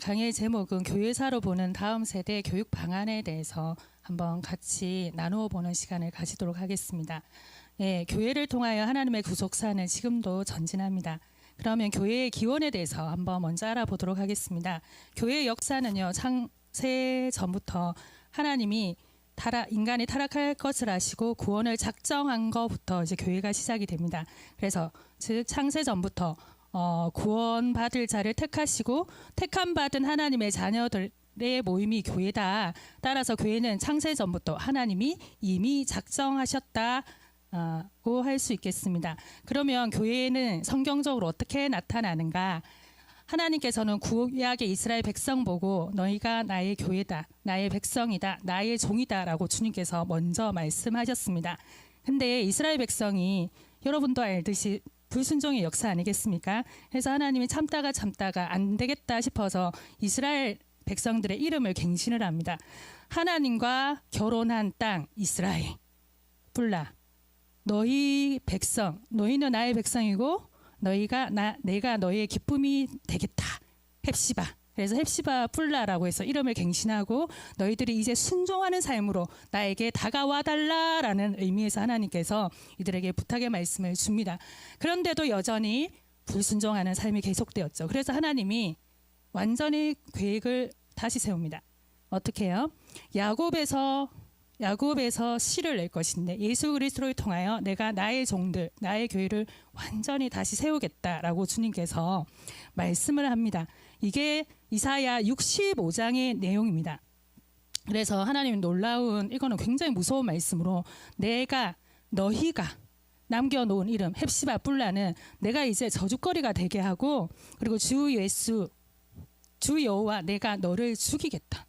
강의의 제목은 교회사로 보는 다음 세대 교육 방안에 대해서 한번 같이 나누어 보는 시간을 가지도록 하겠습니다. 예, 교회를 통하여 하나님의 구속사는 지금도 전진합니다. 그러면 교회의 기원에 대해서 한번 먼저 알아보도록 하겠습니다. 교회의 역사는요, 창세 전부터 하나님이 인간이 타락할 것을 아시고 구원을 작정한 것부터 이제 교회가 시작이 됩니다. 그래서 즉 창세 전부터 구원받을 자를 택하시고 택함 받은 하나님의 자녀들의 모임이 교회다. 따라서 교회는 창세 전부터 하나님이 이미 작정하셨다고 할 수 있겠습니다. 그러면 교회는 성경적으로 어떻게 나타나는가? 하나님께서는 구약의 이스라엘 백성 보고 너희가 나의 교회다, 나의 백성이다, 나의 종이다 라고 주님께서 먼저 말씀하셨습니다. 근데 이스라엘 백성이 여러분도 알듯이 불순종의 역사 아니겠습니까? 그래서 하나님이 참다가 안 되겠다 싶어서 이스라엘 백성들의 이름을 갱신을 합니다. 하나님과 결혼한 땅 이스라엘 불라 너희 백성, 너희는 나의 백성이고 내가 너희의 기쁨이 되겠다. 헵시바. 그래서 헵시바 뿔라라고 해서 이름을 갱신하고 너희들이 이제 순종하는 삶으로 나에게 다가와 달라라는 의미에서 하나님께서 이들에게 부탁의 말씀을 줍니다. 그런데도 여전히 불순종하는 삶이 계속되었죠. 그래서 하나님이 완전히 계획을 다시 세웁니다. 어떻게 해요? 야곱에서 씨를 낼 것인데 예수 그리스도를 통하여 내가 나의 종들, 나의 교회를 완전히 다시 세우겠다라고 주님께서 말씀을 합니다. 이게 이사야 65장의 내용입니다. 그래서 하나님 놀라운, 이거는 굉장히 무서운 말씀으로 너희가 남겨놓은 이름 헵시바 뿔라는 내가 이제 저주거리가 되게 하고, 그리고 주 여호와 내가 너를 죽이겠다.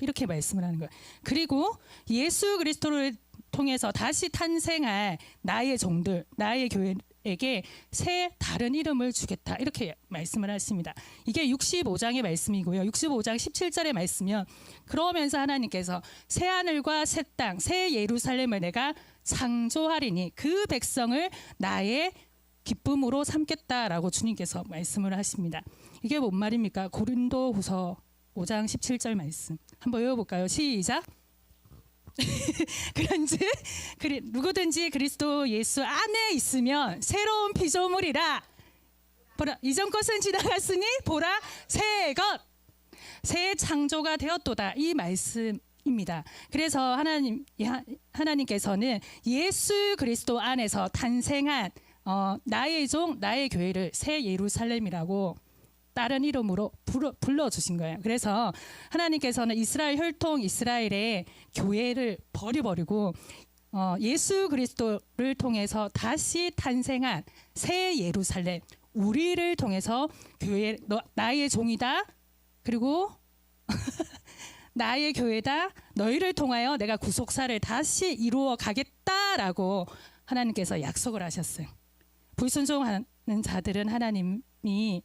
이렇게 말씀을 하는 거예요. 그리고 예수 그리스도를 통해서 다시 탄생할 나의 종들, 나의 교회에게 새 다른 이름을 주겠다. 이렇게 말씀을 하십니다. 이게 65장의 말씀이고요. 65장 17절의 말씀이면 그러면서 하나님께서 새 하늘과 새 땅, 새 예루살렘을 내가 창조하리니 그 백성을 나의 기쁨으로 삼겠다라고 주님께서 말씀을 하십니다. 이게 뭔 말입니까? 고린도후서 5장 17절 말씀 한번 외워볼까요? 시작. 그런즉 누구든지 그리스도 예수 안에 있으면 새로운 피조물이라. 보라, 이전 것은 지나갔으니 보라 새 창조가 되었도다. 이 말씀입니다. 그래서 하나님께서는 예수 그리스도 안에서 탄생한 나의 종, 나의 교회를 새 예루살렘이라고 다른 이름으로 불러주신 거예요. 그래서 하나님께서는 이스라엘 혈통 이스라엘의 교회를 버리고 예수 그리스도를 통해서 다시 탄생한 새 예루살렘, 우리를 통해서 교회, 나의 종이다, 그리고 나의 교회다, 너희를 통하여 내가 구속사를 다시 이루어 가겠다라고 하나님께서 약속을 하셨어요. 불순종하는 자들은 하나님이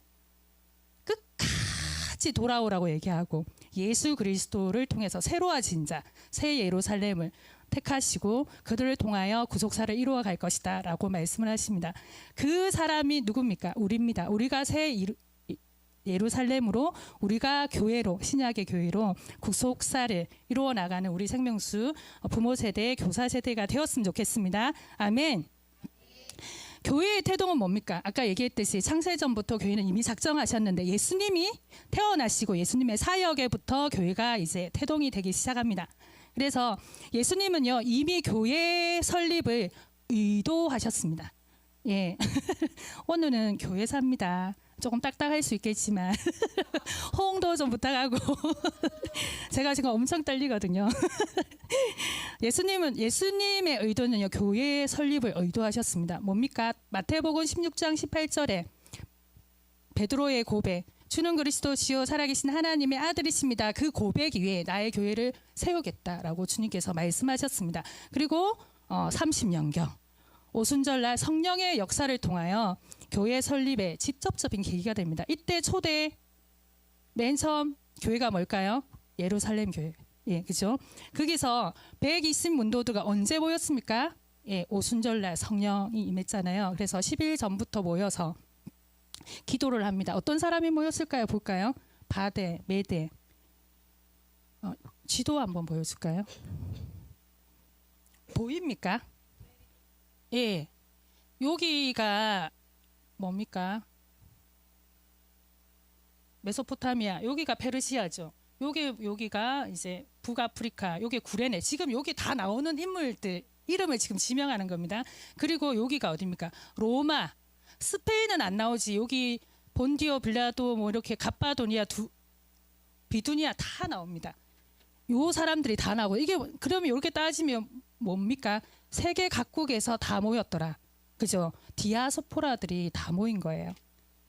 끝까지 돌아오라고 얘기하고 예수 그리스도를 통해서 새로워진 자, 새 예루살렘을 택하시고 그들을 통하여 구속사를 이루어 갈 것이다 라고 말씀을 하십니다. 그 사람이 누굽니까? 우리입니다. 우리가 새 예루살렘으로, 우리가 교회로, 신약의 교회로 구속사를 이루어 나가는 우리 생명수 부모 세대, 교사 세대가 되었으면 좋겠습니다. 아멘. 교회의 태동은 뭡니까? 아까 얘기했듯이 창세전부터 교회는 이미 작정하셨는데 예수님이 태어나시고 예수님의 사역에부터 교회가 이제 태동이 되기 시작합니다. 그래서 예수님은요 이미 교회 설립을 의도하셨습니다. 예, 오늘은 교회사입니다. 조금 딱딱할 수 있겠지만 호응도 좀 부탁하고 제가 지금 엄청 떨리거든요. 예수님의 의도는요 교회 설립을 의도하셨습니다. 뭡니까? 마태복음 16장 18절에 베드로의 고백, 주는 그리스도시요 살아계신 하나님의 아들이십니다. 그 고백 위에 나의 교회를 세우겠다라고 주님께서 말씀하셨습니다. 그리고 30년경 오순절날 성령의 역사를 통하여 교회 설립에 직접적인 계기가 됩니다. 이때 맨 처음 교회가 뭘까요? 예루살렘 교회. 예, 그죠? 거기서 120 문도들가 언제 모였습니까? 예, 오순절날 성령이 임했잖아요. 그래서 10일 전부터 모여서 기도를 합니다. 어떤 사람이 모였을까요? 볼까요? 바데, 메데. 지도 한번 보여줄까요? 보입니까? 예. 여기가 뭡니까? 메소포타미아. 여기가 페르시아죠. 여기가 이제 북아프리카. 여기 구레네. 지금 여기 다 나오는 인물들 이름을 지금 지명하는 겁니다. 그리고 여기가 어디입니까? 로마. 스페인은 안 나오지. 여기 본디오, 빌라도 뭐 이렇게 갑바도니아, 비두니아 다 나옵니다. 요 사람들이 다 나오고 이게 그러면 이렇게 따지면 뭡니까? 세계 각국에서 다 모였더라. 그죠? 디아스포라들이 다 모인 거예요.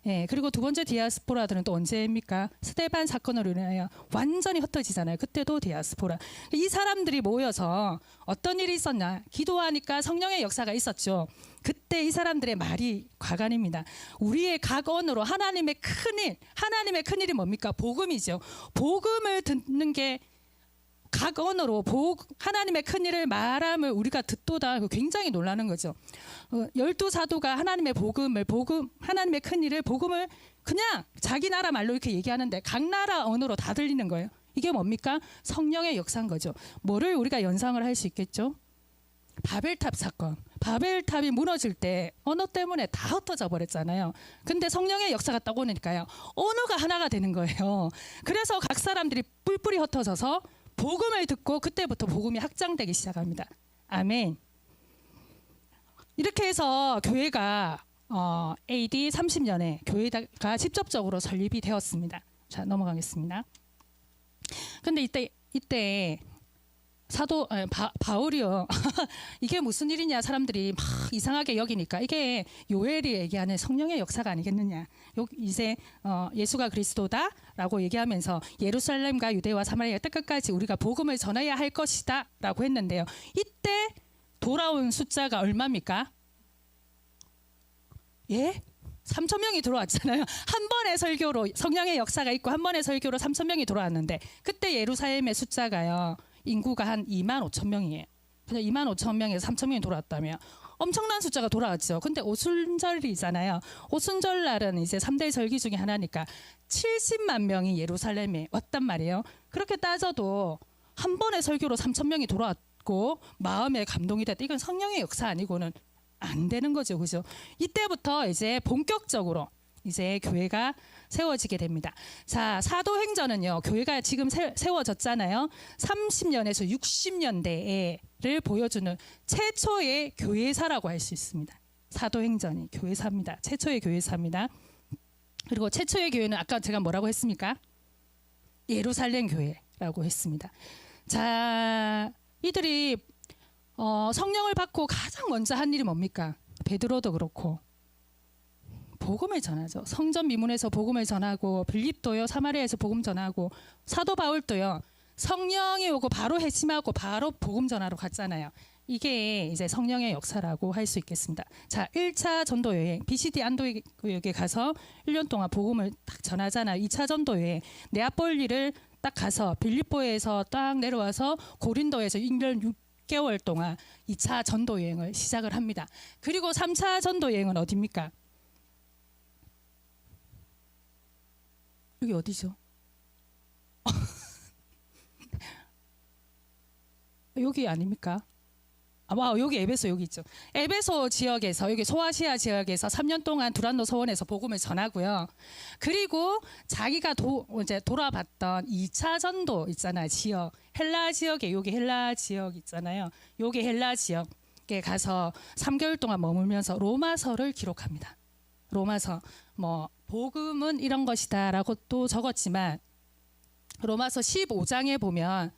예, 그리고 두 번째 디아스포라들은 또 언제입니까? 스테반 사건으로 인하여 완전히 흩어지잖아요. 그때도 디아스포라. 이 사람들이 모여서 어떤 일이 있었냐? 기도하니까 성령의 역사가 있었죠. 그때 이 사람들의 말이 과간입니다. 우리의 각 언어로 하나님의 큰일이 뭡니까? 복음이죠. 복음을 듣는 게 각 언어로 하나님의 큰일을 말함을 우리가 듣도다. 굉장히 놀라는 거죠. 12사도가 하나님의 하나님의 큰일을 복음을 그냥 자기 나라 말로 이렇게 얘기하는데 각 나라 언어로 다 들리는 거예요. 이게 뭡니까? 성령의 역사인 거죠. 뭐를 우리가 연상을 할 수 있겠죠? 바벨탑 사건. 바벨탑이 무너질 때 언어 때문에 다 흩어져 버렸잖아요. 근데 성령의 역사가 딱 오니까요. 언어가 하나가 되는 거예요. 그래서 각 사람들이 뿔뿔이 흩어져서 복음을 듣고 그때부터 복음이 확장되기 시작합니다. 아멘. 이렇게 해서 교회가 AD 30년에 교회가 직접적으로 설립이 되었습니다. 자, 넘어가겠습니다. 근데 이때 사도 바울이요. 이게 무슨 일이냐 사람들이 막 이상하게 여기니까 이게 요엘이 얘기하는 성령의 역사가 아니겠느냐. 이제 예수가 그리스도다라고 얘기하면서 예루살렘과 유대와 사마리아 끝까지 우리가 복음을 전해야 할 것이다라고 했는데요. 이때 돌아온 숫자가 얼마입니까? 예? 3,000명이 들어왔잖아요. 한 번의 설교로 성령의 역사가 있고 한 번의 설교로 3,000명이 들어왔는데 그때 예루살렘의 숫자가요. 인구가 한 25,000명이에요. 그냥 25,000명에서 3,000명이 돌아왔다면 엄청난 숫자가 돌아왔죠. 근데 오순절이잖아요. 오순절 날은 이제 3대 절기 중에 하나니까 70만 명이 예루살렘에 왔단 말이에요. 그렇게 따져도 한 번의 설교로 3,000명이 돌아왔고 마음에 감동이 됐다. 이건 성령의 역사 아니고는 안 되는 거죠. 그죠? 이때부터 이제 본격적으로 이제 교회가 세워지게 됩니다. 자, 사도행전은요. 교회가 지금 세워졌잖아요. 30년에서 60년대를 보여주는 최초의 교회사라고 할 수 있습니다. 사도행전이 교회사입니다. 최초의 교회사입니다. 그리고 최초의 교회는 아까 제가 뭐라고 했습니까? 예루살렘 교회라고 했습니다. 자, 이들이 성령을 받고 가장 먼저 한 일이 뭡니까? 베드로도 그렇고 복음을 전하죠. 성전 미문에서 복음을 전하고 빌립도요 사마리아에서 복음 전하고 사도 바울도요 성령이 오고 바로 회심하고 바로 복음 전하러 갔잖아요. 이게 이제 성령의 역사라고 할 수 있겠습니다. 자, 1차 전도 여행 BCD 안토역에 가서 1년 동안 복음을 딱 전하잖아요. 2차 전도 여행 네아폴리를 딱 가서 빌립보에서 딱 내려와서 고린도에서 1년 6개월 동안 2차 전도 여행을 시작을 합니다. 그리고 3차 전도 여행은 어디입니까? 여기 어디죠? 여기 아닙니까? 여기 에베소 여기 있죠. 에베소 지역에서 여기 소아시아 지역에서 3년 동안 두란노 서원에서 복음을 전하고요. 그리고 자기가 이제 돌아봤던 2차 전도 있잖아요. 지역 헬라 지역에 여기 헬라 지역 있잖아요. 여기 헬라 지역에 가서 3개월 동안 머물면서 로마서를 기록합니다. 로마서 뭐 복음은 이런 것이다라고 또 적었지만 로마서 15장에 보면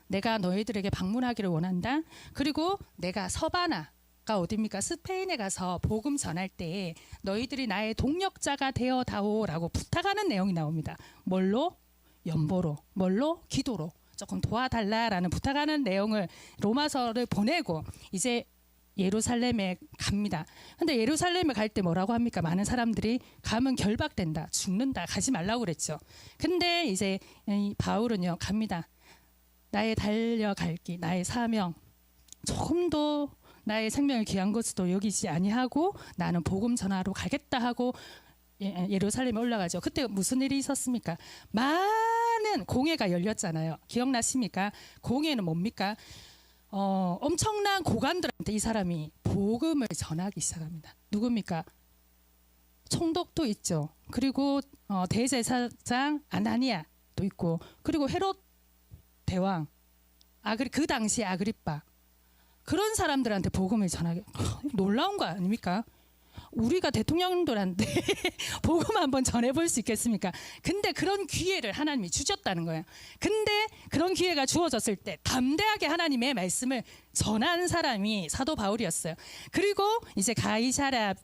내가 너희들에게 방문하기를 원한다. 그리고 내가 서바나가 어디입니까? 스페인에 가서 복음 전할 때 너희들이 나의 동역자가 되어다오라고 부탁하는 내용이 나옵니다. 뭘로? 연보로. 뭘로? 기도로. 조금 도와달라라는 부탁하는 내용을 로마서를 보내고 이제 예루살렘에 갑니다. 근데 예루살렘에 갈 때 뭐라고 합니까? 많은 사람들이 가면 결박된다, 죽는다, 가지 말라고 그랬죠. 근데 이제 이 바울은요 갑니다. 나의 달려갈 길, 나의 사명, 조금도 나의 생명을 귀한 것으로 여기지 아니하고 나는 복음 전하러 가겠다 하고 예루살렘에 올라가죠. 그때 무슨 일이 있었습니까? 많은 공회가 열렸잖아요. 기억나십니까? 공회는 뭡니까? 엄청난 고관들한테 이 사람이 복음을 전하기 시작합니다. 누굽니까? 총독도 있죠. 그리고 대제사장 아나니아도 있고, 그리고 헤롯 대왕, 그 당시 아그리빠, 그런 사람들한테 복음을 전하게. 놀라운 거 아닙니까? 우리가 대통령들한테 복음 한번 전해볼 수 있겠습니까? 근데 그런 기회를 하나님이 주셨다는 거예요. 근데 그런 기회가 주어졌을 때 담대하게 하나님의 말씀을 전한 사람이 사도 바울이었어요. 그리고 이제 가이사랴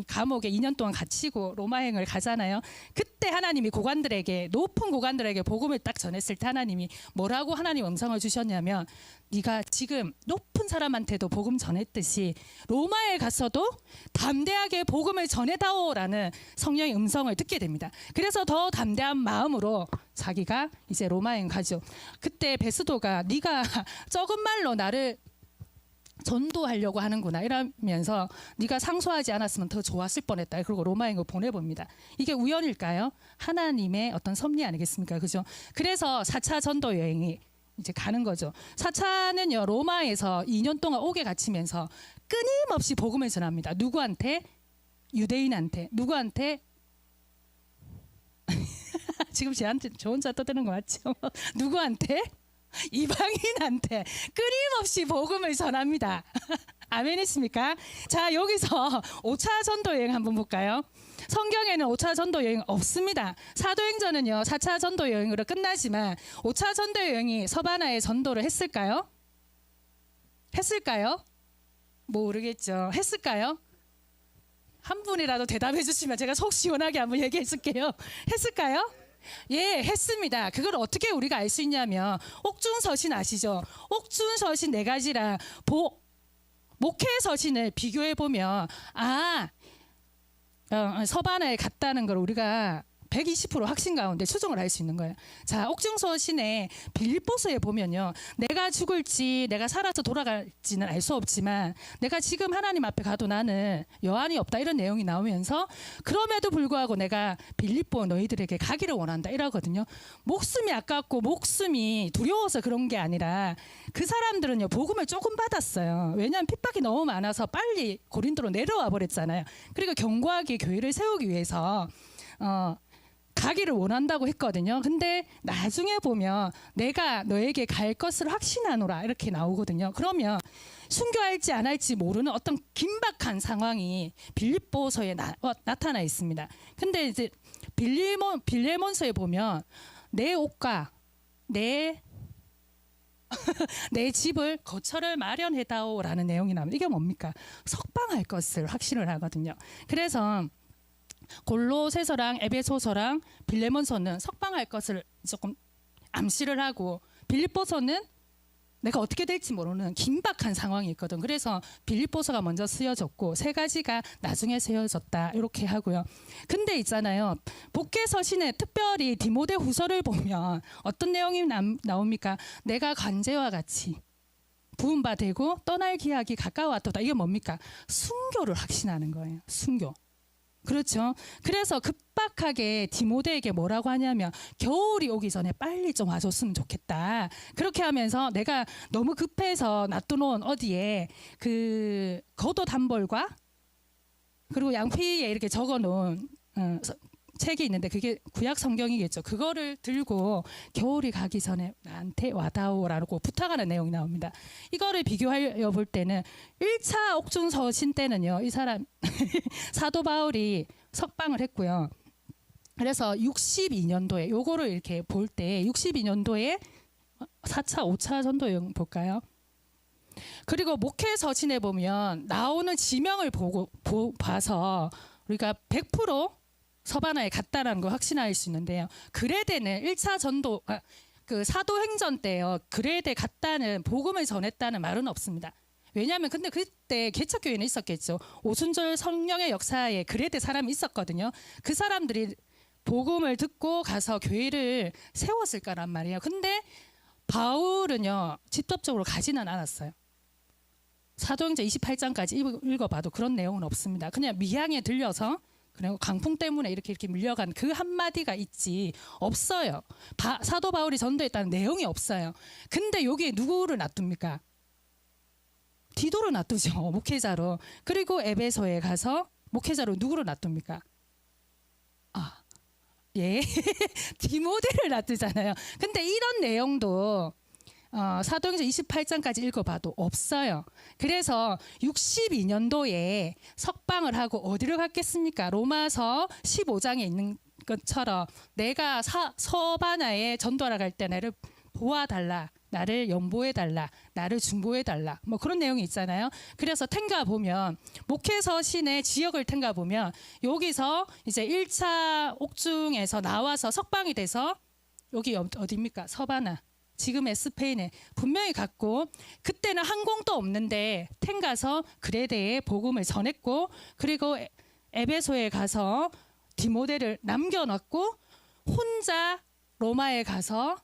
감옥에 2년 동안 갇히고 로마행을 가잖아요. 그때 하나님이 높은 고관들에게 복음을 딱 전했을 때 하나님이 뭐라고 하나님 음성을 주셨냐면, 네가 지금 높은 사람한테도 복음 전했듯이 로마에 가서도 담대하게 복음을 전해다오라는 성령의 음성을 듣게 됩니다. 그래서 더 담대한 마음으로 자기가 이제 로마행 가죠. 그때 베스도가 네가 적은 말로 나를 전도하려고 하는구나 이러면서 네가 상소하지 않았으면 더 좋았을 뻔했다. 그리고 로마행을 보내봅니다. 이게 우연일까요? 하나님의 어떤 섭리 아니겠습니까? 그죠? 그래서 4차 전도 여행이 이제 가는 거죠. 4차는요, 로마에서 2년 동안 옥에 갇히면서 끊임없이 복음을 전합니다. 누구한테? 유대인한테. 누구한테? 지금 저한테 저 혼자 떠드는 거 맞죠? 누구한테? 이방인한테 끊임없이 복음을 전합니다. 아멘이십니까? 자, 여기서 5차 전도 여행 한번 볼까요? 성경에는 5차 전도 여행 없습니다. 사도행전은요 4차 전도 여행으로 끝나지만 5차 전도 여행이 서바나에 전도를 했을까요? 했을까요? 모르겠죠. 했을까요? 한 분이라도 대답해 주시면 제가 속 시원하게 한번 얘기해 줄게요. 했을까요? 예, 했습니다. 그걸 어떻게 우리가 알 수 있냐면 옥중서신 아시죠? 옥중서신 4가지랑 목회서신을 비교해 보면 서바나에 갔다는 걸 우리가 120% 확신 가운데 추정을 할 수 있는 거예요. 자, 옥중서신의 빌립보서에 보면요, 내가 죽을지 내가 살아서 돌아갈지는 알 수 없지만 내가 지금 하나님 앞에 가도 나는 여한이 없다, 이런 내용이 나오면서 그럼에도 불구하고 내가 빌립보 너희들에게 가기를 원한다 이러거든요. 목숨이 아깝고 목숨이 두려워서 그런 게 아니라 그 사람들은요 복음을 조금 받았어요. 왜냐하면 핍박이 너무 많아서 빨리 고린도로 내려와 버렸잖아요. 그리고 견고하게 교회를 세우기 위해서 가기를 원한다고 했거든요. 근데 나중에 보면 내가 너에게 갈 것을 확신하노라 이렇게 나오거든요. 그러면 순교할지 안 할지 모르는 어떤 긴박한 상황이 빌립보서에 나타나 있습니다. 근데 이제 빌레몬서에 보면 내 옷과 내 집을 거처를 마련해다오라는 내용이 나옵니다. 이게 뭡니까? 석방할 것을 확신을 하거든요. 그래서 골로새서랑 에베소서랑 빌레몬서는 석방할 것을 조금 암시를 하고, 빌립보서는 내가 어떻게 될지 모르는 긴박한 상황이 있거든. 그래서 빌립보서가 먼저 쓰여졌고 3가지가 나중에 쓰여졌다 이렇게 하고요. 근데 있잖아요, 복귀서신에 특별히 디모데 후서를 보면 어떤 내용이 나옵니까? 내가 관제와 같이 부은바 되고 떠날 기약이 가까웠도다. 이게 뭡니까? 순교를 확신하는 거예요. 순교. 그렇죠. 그래서 급박하게 디모데에게 뭐라고 하냐면 겨울이 오기 전에 빨리 좀 와줬으면 좋겠다. 그렇게 하면서 내가 너무 급해서 놔두놓은 어디에 그 겉옷 한 벌과 그리고 양피에 이렇게 적어놓은 책이 있는데 그게 구약 성경이겠죠. 그거를 들고 겨울이 가기 전에 나한테 와다오라고 부탁하는 내용이 나옵니다. 이거를 비교하여 볼 때는 1차 옥중서신 때는요, 이 사람 사도 바울이 석방을 했고요. 그래서 62년도에 요거를 이렇게 볼 때 62년도에 4차 5차 전도 여행 볼까요? 그리고 목회서신에 보면 나오는 지명을 봐서 우리가 100% 서바나에 갔다라는 걸 확신할 수 있는데요. 그레데는 1차 전도 그 사도행전 때요, 그레데 갔다는 복음을 전했다는 말은 없습니다. 왜냐하면 근데 그때 개척교회는 있었겠죠. 오순절 성령의 역사에 그레데 사람이 있었거든요. 그 사람들이 복음을 듣고 가서 교회를 세웠을 거란 말이에요. 근데 바울은요 직접적으로 가지는 않았어요. 사도행전 28장까지 읽어봐도 그런 내용은 없습니다. 그냥 미향에 들려서 그리고 강풍 때문에 이렇게 밀려간 그 한마디가 있지 없어요. 사도 바울이 전도했다는 내용이 없어요. 근데 여기에 누구를 놔둡니까? 디도를 놔두죠. 목회자로. 그리고 에베소에 가서 목회자로 누구를 놔둡니까? 예, 디모데를 놔두잖아요. 근데 이런 내용도 사도행전 28장까지 읽어봐도 없어요. 그래서 62년도에 석방을 하고 어디를 갔겠습니까? 로마서 15장에 있는 것처럼 내가 서바나에 전도하러 갈 때 나를 도와달라, 나를 연보해달라, 나를 중보해달라, 뭐 그런 내용이 있잖아요. 그래서 탱가 보면 목회서신의 지역을 탱가 보면 여기서 이제 1차 옥중에서 나와서 석방이 돼서 여기 어디입니까? 서바나, 지금의 스페인에 분명히 갔고, 그때는 항공도 없는데 탱가서 그레데에 복음을 전했고, 그리고 에베소에 가서 디모데를 남겨놨고 혼자 로마에 가서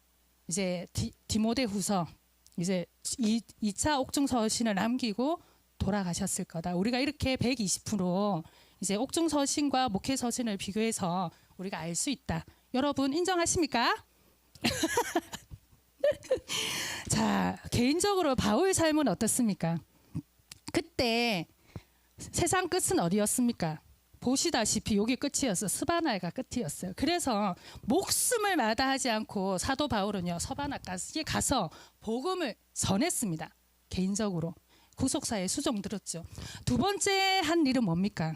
이제 디모데후서 이제 2차 옥중서신을 남기고 돌아가셨을 거다. 우리가 이렇게 120% 이제 옥중서신과 목회서신을 비교해서 우리가 알 수 있다. 여러분 인정하십니까? 자, 개인적으로 바울 삶은 어떻습니까? 그때 세상 끝은 어디였습니까? 보시다시피 여기 끝이었어요. 스바나가 끝이었어요. 그래서 목숨을 마다하지 않고 사도 바울은요 서바나까지 가서 복음을 전했습니다. 개인적으로 구속사에 수종 들었죠. 두 번째 한 일은 뭡니까?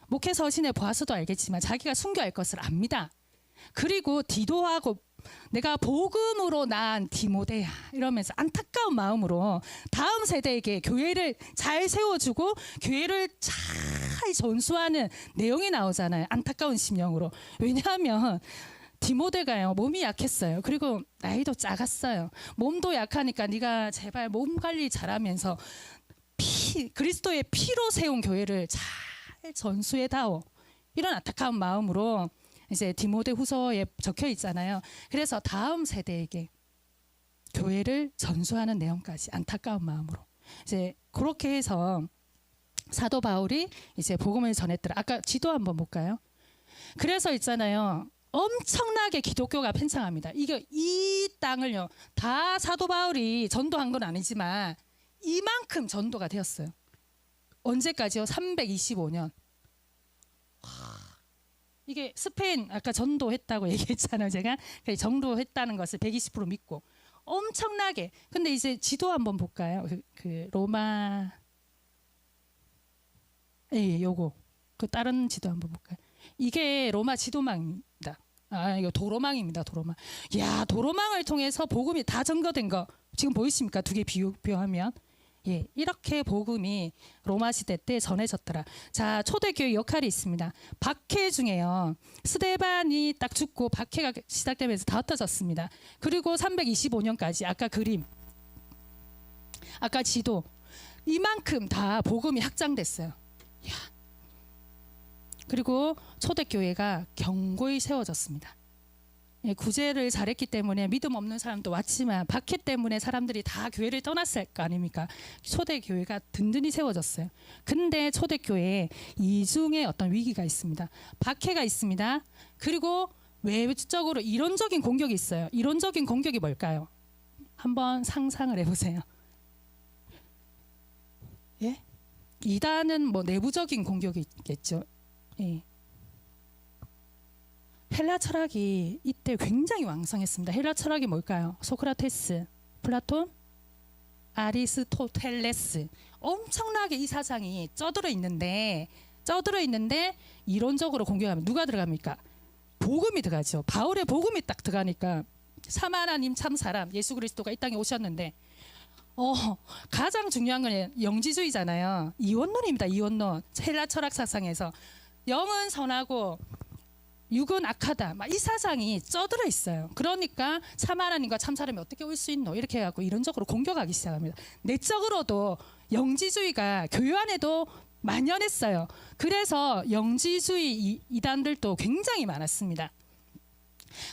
목회서신에 보아서도 알겠지만 자기가 순교할 것을 압니다. 그리고 디도하고 내가 복음으로 낳은 디모데야 이러면서 안타까운 마음으로 다음 세대에게 교회를 잘 세워주고 교회를 잘 전수하는 내용이 나오잖아요. 안타까운 심령으로. 왜냐하면 디모데가요 몸이 약했어요. 그리고 나이도 작았어요. 몸도 약하니까 네가 제발 몸 관리 잘하면서 그리스도의 피로 세운 교회를 잘 전수해다오. 이런 안타까운 마음으로 이제 디모데 후서에 적혀 있잖아요. 그래서 다음 세대에게 교회를 전수하는 내용까지 안타까운 마음으로 이제 그렇게 해서 사도 바울이 이제 복음을 전했더라. 아까 지도 한번 볼까요? 그래서 있잖아요. 엄청나게 기독교가 팽창합니다. 이 땅을요 다 사도 바울이 전도한 건 아니지만 이만큼 전도가 되었어요. 언제까지요? 325년. 이게 스페인 아까 전도했다고 얘기했잖아요. 제가 전도했다는 것을 120% 믿고 엄청나게. 근데 이제 지도 한번 볼까요? 그 로마 요거 그 다른 지도 한번 볼까요? 이게 로마 지도망입니다. 이거 도로망입니다. 도로망. 야, 도로망을 통해서 복음이 다 전거된 거 지금 보이십니까? 두 개 비교하면. 예, 이렇게 복음이 로마 시대 때 전해졌더라. 자, 초대교회 역할이 있습니다. 박해 중에요. 스데반이 딱 죽고 박해가 시작되면서 다 흩어졌습니다. 그리고 325년까지 아까 그림, 아까 지도 이만큼 다 복음이 확장됐어요. 야. 그리고 초대교회가 견고히 세워졌습니다. 예, 구제를 잘했기 때문에 믿음 없는 사람도 왔지만 박해 때문에 사람들이 다 교회를 떠났을 거 아닙니까? 초대교회가 든든히 세워졌어요. 근데 초대교회에 이중의 어떤 위기가 있습니다. 박해가 있습니다. 그리고 외적으로 이론적인 공격이 있어요. 이론적인 공격이 뭘까요? 한번 상상을 해보세요. 예? 이단은 뭐 내부적인 공격이 있겠죠. 예. 헬라 철학이 이때 굉장히 왕성했습니다. 헬라 철학이 뭘까요? 소크라테스, 플라톤, 아리스토텔레스. 엄청나게 이 사상이 쩌들어 있는데 이론적으로 공격하면 누가 들어갑니까? 복음이 들어가죠. 바울의 복음이 딱 들어가니까 참 하나님 참 사람 예수 그리스도가 이 땅에 오셨는데 가장 중요한 건 영지주의잖아요. 이원론입니다. 이원론. 헬라 철학 사상에서 영은 선하고 육은 악하다. 막 이 사상이 쩌들어 있어요. 그러니까 참 하나님과 참 사람이 어떻게 올 수 있노? 이렇게 해갖고 이론적으로 공격하기 시작합니다. 내적으로도 영지주의가 교회 안에도 만연했어요. 그래서 영지주의 이단들도 굉장히 많았습니다.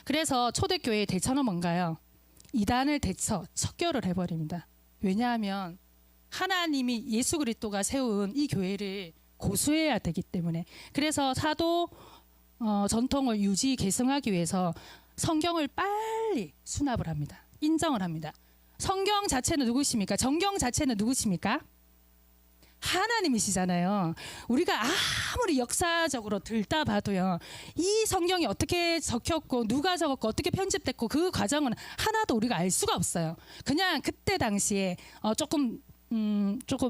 그래서 초대교회의 대처는 뭔가요? 이단을 척결을 해버립니다. 왜냐하면 하나님이 예수 그리스도가 세운 이 교회를 고수해야 되기 때문에. 그래서 사도 전통을 유지 계승하기 위해서 성경을 빨리 수납을 합니다. 인정을 합니다. 성경 자체는 누구십니까? 정경 자체는 누구십니까? 하나님이시잖아요. 우리가 아무리 역사적으로 들다 봐도요, 이 성경이 어떻게 적혔고 누가 적었고 어떻게 편집됐고 그 과정은 하나도 우리가 알 수가 없어요. 그냥 그때 당시에 조금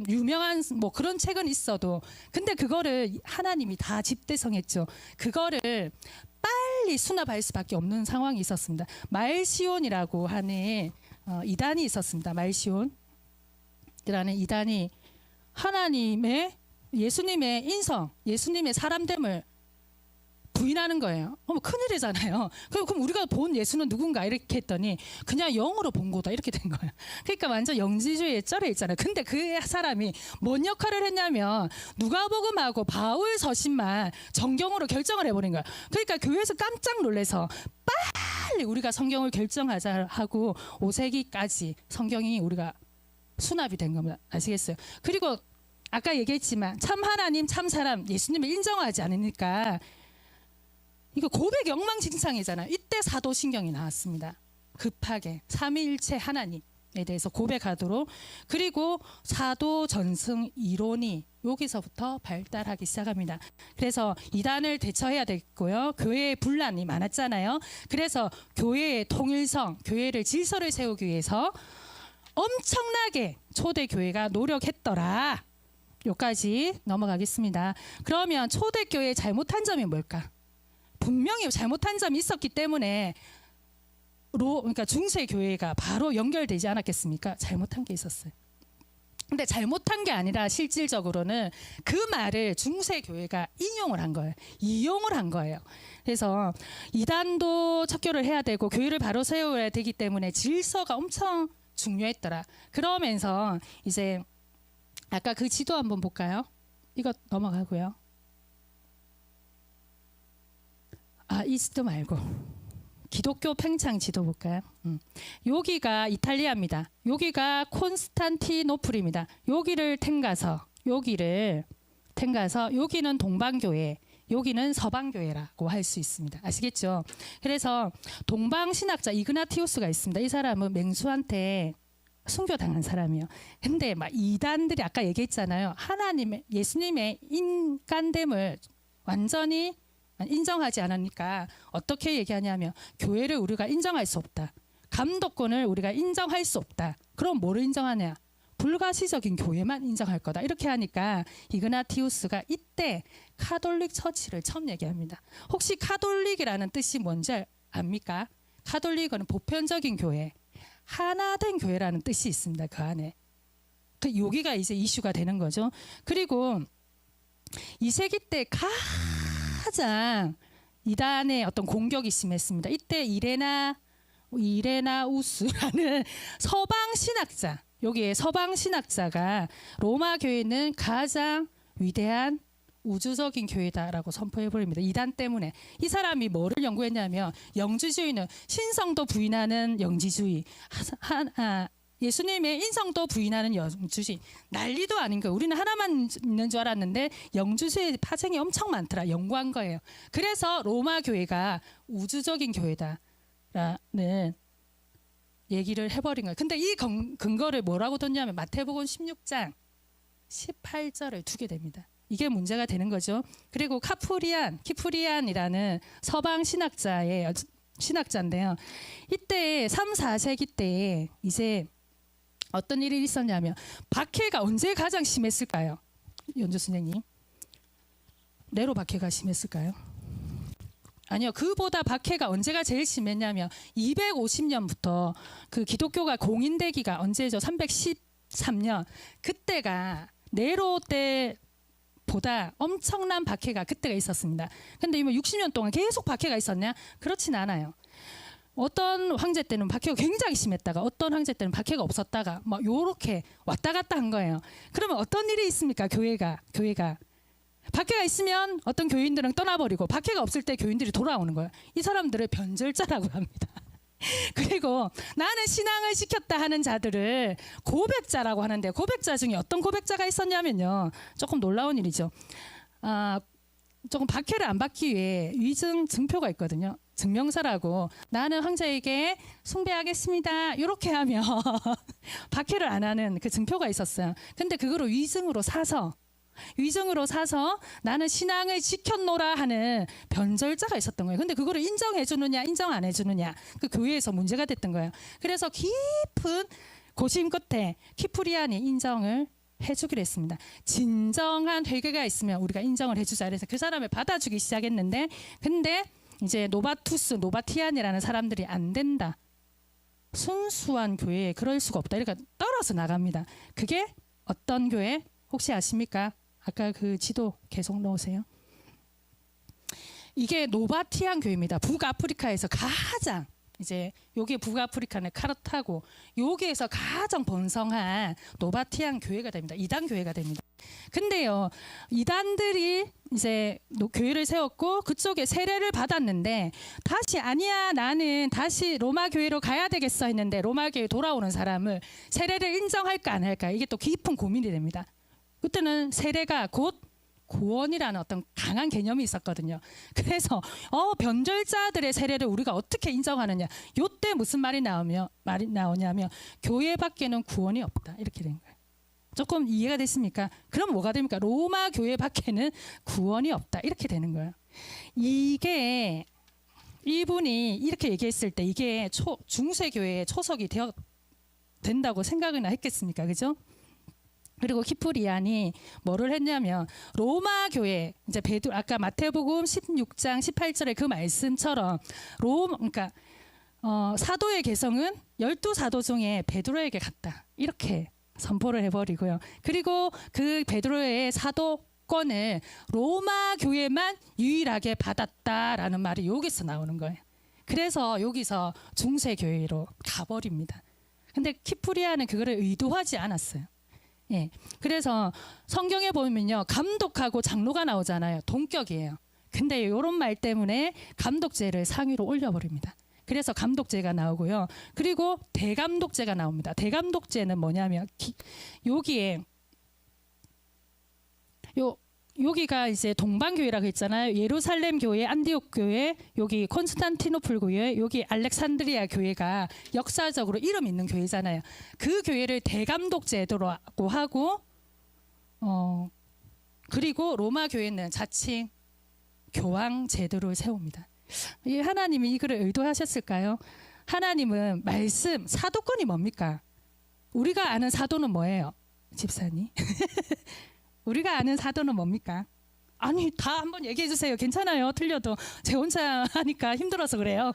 유명한 뭐 그런 책은 있어도, 근데 그거를 하나님이 다 집대성했죠. 그거를 빨리 수납할 수밖에 없는 상황이 있었습니다. 말시온이라고 하는 이단이 있었습니다. 말시온이라는 이단이 하나님의, 예수님의 인성, 예수님의 사람됨을 부인하는 거예요. 큰일이잖아요. 그럼 우리가 본 예수는 누군가 이렇게 했더니 그냥 영으로 본 거다 이렇게 된 거예요. 그러니까 완전 영지주의에 쩔어 있잖아요. 근데 그 사람이 뭔 역할을 했냐면 누가복음하고 바울 서신만 정경으로 결정을 해버린 거예요. 그러니까 교회에서 깜짝 놀라서 빨리 우리가 성경을 결정하자 하고 5세기까지 성경이 우리가 수납이 된 겁니다. 아시겠어요? 그리고 아까 얘기했지만 참 하나님 참 사람 예수님을 인정하지 않으니까 이거 고백 엉망진창이잖아요. 이때 사도신경이 나왔습니다. 급하게 삼위일체 하나님에 대해서 고백하도록. 그리고 사도 전승 이론이 여기서부터 발달하기 시작합니다. 그래서 이단을 대처해야 됐고요. 교회에 분란이 많았잖아요. 그래서 교회의 통일성, 교회를 질서를 세우기 위해서 엄청나게 초대교회가 노력했더라. 여기까지 넘어가겠습니다. 그러면 초대교회의 잘못한 점이 뭘까? 분명히 잘못한 점이 있었기 때문에 그러니까 중세교회가 바로 연결되지 않았겠습니까? 잘못한 게 있었어요. 근데 잘못한 게 아니라 실질적으로는 그 말을 중세교회가 인용을 한 거예요. 이용을 한 거예요. 그래서 이단도 척결을 해야 되고 교회를 바로 세워야 되기 때문에 질서가 엄청 중요했더라. 그러면서 이제 아까 그 지도 한번 볼까요? 이거 넘어가고요. 이 지도 말고 기독교 팽창 지도 볼까요? 여기가 이탈리아입니다. 여기가 콘스탄티노플입니다. 여기를 탱가서 여기는 동방교회, 여기는 서방교회라고 할 수 있습니다. 아시겠죠? 그래서 동방신학자 이그나티우스가 있습니다. 이 사람은 맹수한테 순교당한 사람이에요. 근데 막 이단들이 아까 얘기했잖아요. 하나님의, 예수님의 인간됨을 완전히 인정하지 않으니까 어떻게 얘기하냐면 교회를 우리가 인정할 수 없다. 감독권을 우리가 인정할 수 없다. 그럼 뭐를 인정하냐? 불가시적인 교회만 인정할 거다. 이렇게 하니까 이그나티우스가 이때 카톨릭 처치를 처음 얘기합니다. 혹시 카톨릭이라는 뜻이 뭔지 압니까? 카톨릭은 보편적인 교회, 하나된 교회라는 뜻이 있습니다. 그 안에. 여기가 이제 이슈가 되는 거죠. 그리고 2세기 때 가장 이단의 어떤 공격이 심했습니다. 이때 이레나우스라는 서방 신학자, 여기에 서방 신학자가 로마 교회는 가장 위대한 우주적인 교회다라고 선포해버립니다. 이단 때문에. 이 사람이 뭐를 연구했냐면 영지주의는 신성도 부인하는 영지주의, 예수님의 인성도 부인하는 영주주의. 난리도 아닌 거예요. 우리는 하나만 있는 줄 알았는데 영주주의 파생이 엄청 많더라. 연구한 거예요. 그래서 로마 교회가 우주적인 교회다라는 얘기를 해버린 거예요. 근데 이 근거를 뭐라고 뒀냐면 마태복음 16장 18절을 두게 됩니다. 이게 문제가 되는 거죠. 그리고 키프리안이라는 서방 신학자인데요. 이때 3, 4세기 때 이제 어떤 일이 있었냐면 박해가 언제 가장 심했을까요? 연주 선생님. 네로 박해가 심했을까요? 아니요. 그보다 박해가 언제가 제일 심했냐면 250년부터 그 기독교가 공인되기가 언제죠? 313년. 그때가 네로 때보다 엄청난 박해가 그때가 있었습니다. 근데 이뭐 60년 동안 계속 박해가 있었냐? 그렇진 않아요. 어떤 황제 때는 박해가 굉장히 심했다가 어떤 황제 때는 박해가 없었다가 막 요렇게 왔다 갔다 한 거예요. 그러면 어떤 일이 있습니까? 교회가 박해가 있으면 어떤 교인들은 떠나버리고 박해가 없을 때 교인들이 돌아오는 거예요. 이 사람들을 변절자라고 합니다. 그리고 나는 신앙을 지켰다 하는 자들을 고백자라고 하는데, 고백자 중에 어떤 고백자가 있었냐면요, 조금 놀라운 일이죠. 조금 박해를 안 받기 위해 위증 증표가 있거든요. 증명서라고, 나는 황제에게 숭배하겠습니다 이렇게 하면 박해를 안 하는 그 증표가 있었어요. 근데 그거를 위증으로 사서 나는 신앙을 지켰노라 하는 변절자가 있었던 거예요. 근데 그거를 인정해 주느냐 인정 안 해주느냐, 그 교회에서 문제가 됐던 거예요. 그래서 깊은 고심 끝에 키프리안이 인정을 해주기로 했습니다. 진정한 회개가 있으면 우리가 인정을 해주자. 그래서 그 사람을 받아주기 시작했는데, 근데 이제 노바티안이라는 사람들이 안 된다, 순수한 교회에 그럴 수가 없다, 이렇게 떨어져 나갑니다. 그게 어떤 교회 혹시 아십니까? 아까 그 지도 계속 넣으세요. 이게 노바티안 교회입니다. 북아프리카에서 가장, 이제 여기 북아프리카는 카르타고, 여기에서 가장 번성한 노바티안 교회가 됩니다. 이단 교회가 됩니다. 근데요, 이단들이 이제 교회를 세웠고 그쪽에 세례를 받았는데, 다시 아니야 나는 다시 로마 교회로 가야 되겠어 했는데, 로마 교회 돌아오는 사람을 세례를 인정할까 안 할까, 이게 또 깊은 고민이 됩니다. 그때는 세례가 곧 구원이라는 어떤 강한 개념이 있었거든요. 그래서 변절자들의 세례를 우리가 어떻게 인정하느냐, 요때 무슨 말이 나오냐면 교회 밖에는 구원이 없다, 이렇게 된 거예요. 조금 이해가 됐습니까? 그럼 뭐가 됩니까? 로마 교회 밖에는 구원이 없다, 이렇게 되는 거예요. 이게 이분이 이렇게 얘기했을 때 이게 중세교회의 초석이 된다고 생각이나 했겠습니까? 그죠? 그리고 키프리안이 뭐를 했냐면, 로마 교회, 이제 아까 마태복음 16장 18절의 그 말씀처럼 그러니까 사도의 개성은 12사도 중에 베드로에게 갔다, 이렇게 선포를 해버리고요. 그리고 그 베드로의 사도권을 로마 교회만 유일하게 받았다라는 말이 여기서 나오는 거예요. 그래서 여기서 중세교회로 가버립니다. 근데 키프리안은 그거를 의도하지 않았어요. 예, 그래서 성경에 보면요, 감독하고 장로가 나오잖아요. 동격이에요. 근데 이런 말 때문에 감독제를 상위로 올려버립니다. 그래서 감독제가 나오고요. 그리고 대감독제가 나옵니다. 대감독제는 뭐냐면 여기에 여기가 이제 동방교회라고 했잖아요. 예루살렘 교회, 안디옥 교회, 여기 콘스탄티노플 교회, 여기 알렉산드리아 교회가 역사적으로 이름 있는 교회잖아요. 그 교회를 대감독 제도라고 하고, 그리고 로마 교회는 자칭 교황 제도를 세웁니다. 하나님이 이거를 의도하셨을까요? 하나님은 말씀, 사도권이 뭡니까? 우리가 아는 사도는 뭐예요, 집사님? 우리가 아는 사도는 뭡니까? 아니, 다 한번 얘기해 주세요. 괜찮아요. 틀려도. 제 혼자 하니까 힘들어서 그래요.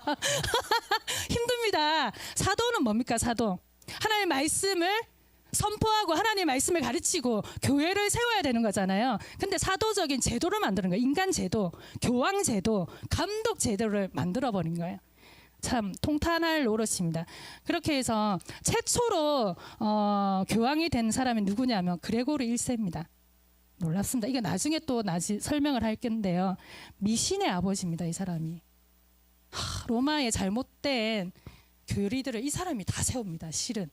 힘듭니다. 사도는 뭡니까? 사도. 하나님의 말씀을 선포하고 하나님의 말씀을 가르치고 교회를 세워야 되는 거잖아요. 근데 사도적인 제도를 만드는 거예요. 인간 제도, 교황 제도, 감독 제도를 만들어 버린 거예요. 참 통탄할 노릇입니다. 그렇게 해서 최초로 교황이 된 사람이 누구냐면 그레고르 1세입니다. 놀랍습니다. 이게 나중에 또 설명을 할 건데요. 미신의 아버지입니다. 이 사람이. 로마의 잘못된 교리들을 이 사람이 다 세웁니다. 실은.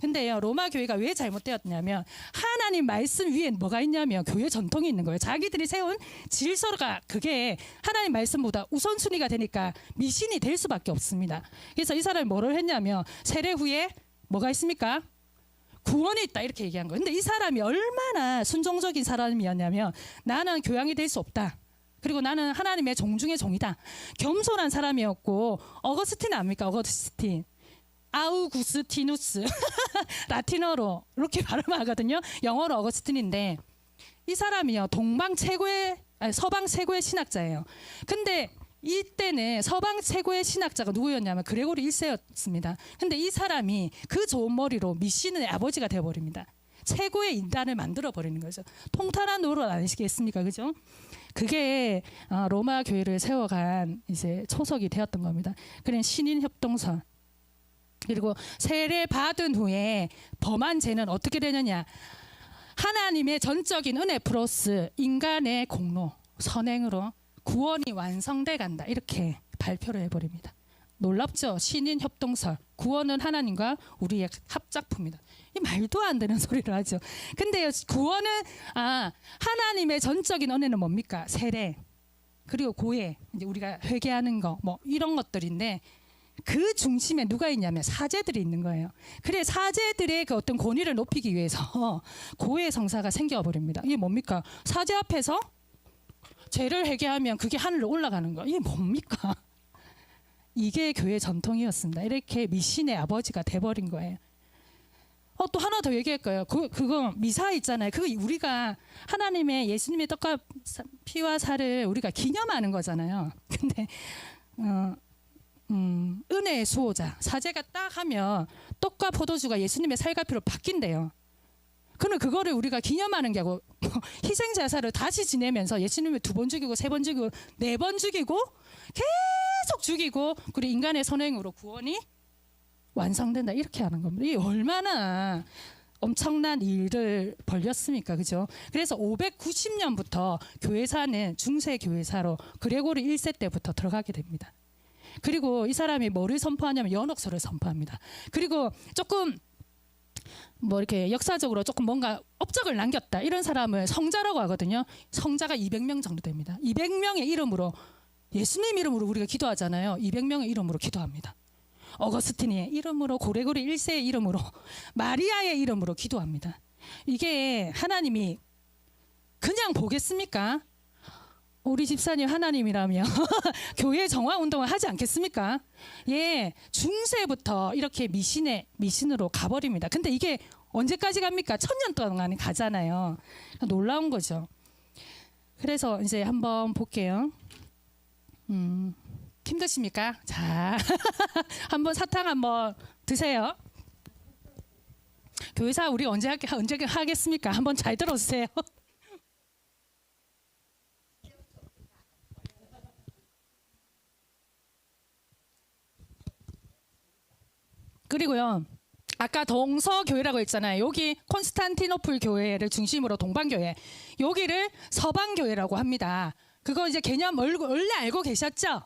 근데요, 로마 교회가 왜 잘못되었냐면 하나님 말씀 위에 뭐가 있냐면 교회 전통이 있는 거예요. 자기들이 세운 질서가 그게 하나님 말씀보다 우선순위가 되니까 미신이 될 수밖에 없습니다. 그래서 이 사람이 뭐를 했냐면 세례 후에 뭐가 있습니까? 구원이 있다, 이렇게 얘기한 거예요. 근데 이 사람이 얼마나 순종적인 사람이었냐면, 나는 교황이 될 수 없다, 그리고 나는 하나님의 종 중의 종이다, 겸손한 사람이었고, 어거스틴 압니까? 어거스틴, 아우구스티누스 라틴어로 이렇게 발음하거든요. 영어로 어거스틴인데, 이 사람이요 서방 최고의 신학자예요. 근데 이때는 서방 최고의 신학자가 누구였냐면 그레고리 1세였습니다. 근데 이 사람이 그 좋은 머리로 미신의 아버지가 되어버립니다. 최고의 인단을 만들어 버리는 거죠. 통탄한 노릇 아니시겠습니까? 그죠? 그게 로마 교회를 세워간 이제 초석이 되었던 겁니다. 그런 신인 협동선. 그리고 세례 받은 후에 범한 죄는 어떻게 되느냐? 하나님의 전적인 은혜 플러스 인간의 공로, 선행으로 구원이 완성돼 간다, 이렇게 발표를 해버립니다. 놀랍죠? 신인 협동설. 구원은 하나님과 우리의 합작품이다. 이 말도 안 되는 소리를 하죠. 근데요, 구원은 하나님의 전적인 은혜는 뭡니까? 세례. 그리고 고해. 이제 우리가 회개하는 거 뭐 이런 것들인데 그 중심에 누가 있냐면 사제들이 있는 거예요. 그래 사제들의 그 어떤 권위를 높이기 위해서 고해 성사가 생겨버립니다. 이게 뭡니까? 사제 앞에서 죄를 회개하면 그게 하늘로 올라가는 거. 이게 뭡니까? 이게 교회 전통이었습니다. 이렇게 미신의 아버지가 돼버린 거예요. 또 하나 더 얘기할 거예요. 그거 미사 있잖아요. 그거 우리가 하나님의 예수님의 떡과 피와 살을 우리가 기념하는 거잖아요. 근데 은혜의 수호자 사제가 딱 하면 떡과 포도주가 예수님의 살과 피로 바뀐대요. 그러면 그거를 우리가 기념하는 게 아니고 희생제사를 다시 지내면서 예수님을 2번 죽이고 3번 죽이고 4번 죽이고 계속 죽이고 그리고 인간의 선행으로 구원이 완성된다 이렇게 하는 겁니다. 이 얼마나 엄청난 일을 벌였습니까? 그죠? 그래서 590년부터 교회사는 중세 교회사로 그레고리 1세 때부터 들어가게 됩니다. 그리고 이 사람이 뭐를 선포하냐면 연옥서를 선포합니다. 그리고 조금 뭐 이렇게 역사적으로 조금 뭔가 업적을 남겼다 이런 사람을 성자라고 하거든요. 성자가 200명 정도 됩니다. 200명의 이름으로 예수님 이름으로 우리가 기도하잖아요. 200명의 이름으로 기도합니다. 어거스틴의 이름으로 고레고리 1세의 이름으로 마리아의 이름으로 기도합니다. 이게 하나님이 그냥 보겠습니까? 우리 집사님 하나님이라면 교회 정화 운동을 하지 않겠습니까? 예, 중세부터 이렇게 미신으로 가버립니다. 근데 이게 언제까지 갑니까? 1000년 동안 가잖아요. 놀라운 거죠. 그래서 이제 한번 볼게요. 힘드십니까? 자, 한번 사탕 한번 드세요. 교회사 우리 언제 하겠습니까? 한번 잘 들어주세요. 그리고요, 아까 동서교회라고 했잖아요. 여기 콘스탄티노플 교회를 중심으로 동방교회, 여기를 서방교회라고 합니다. 그거 이제 개념 원래 알고 계셨죠?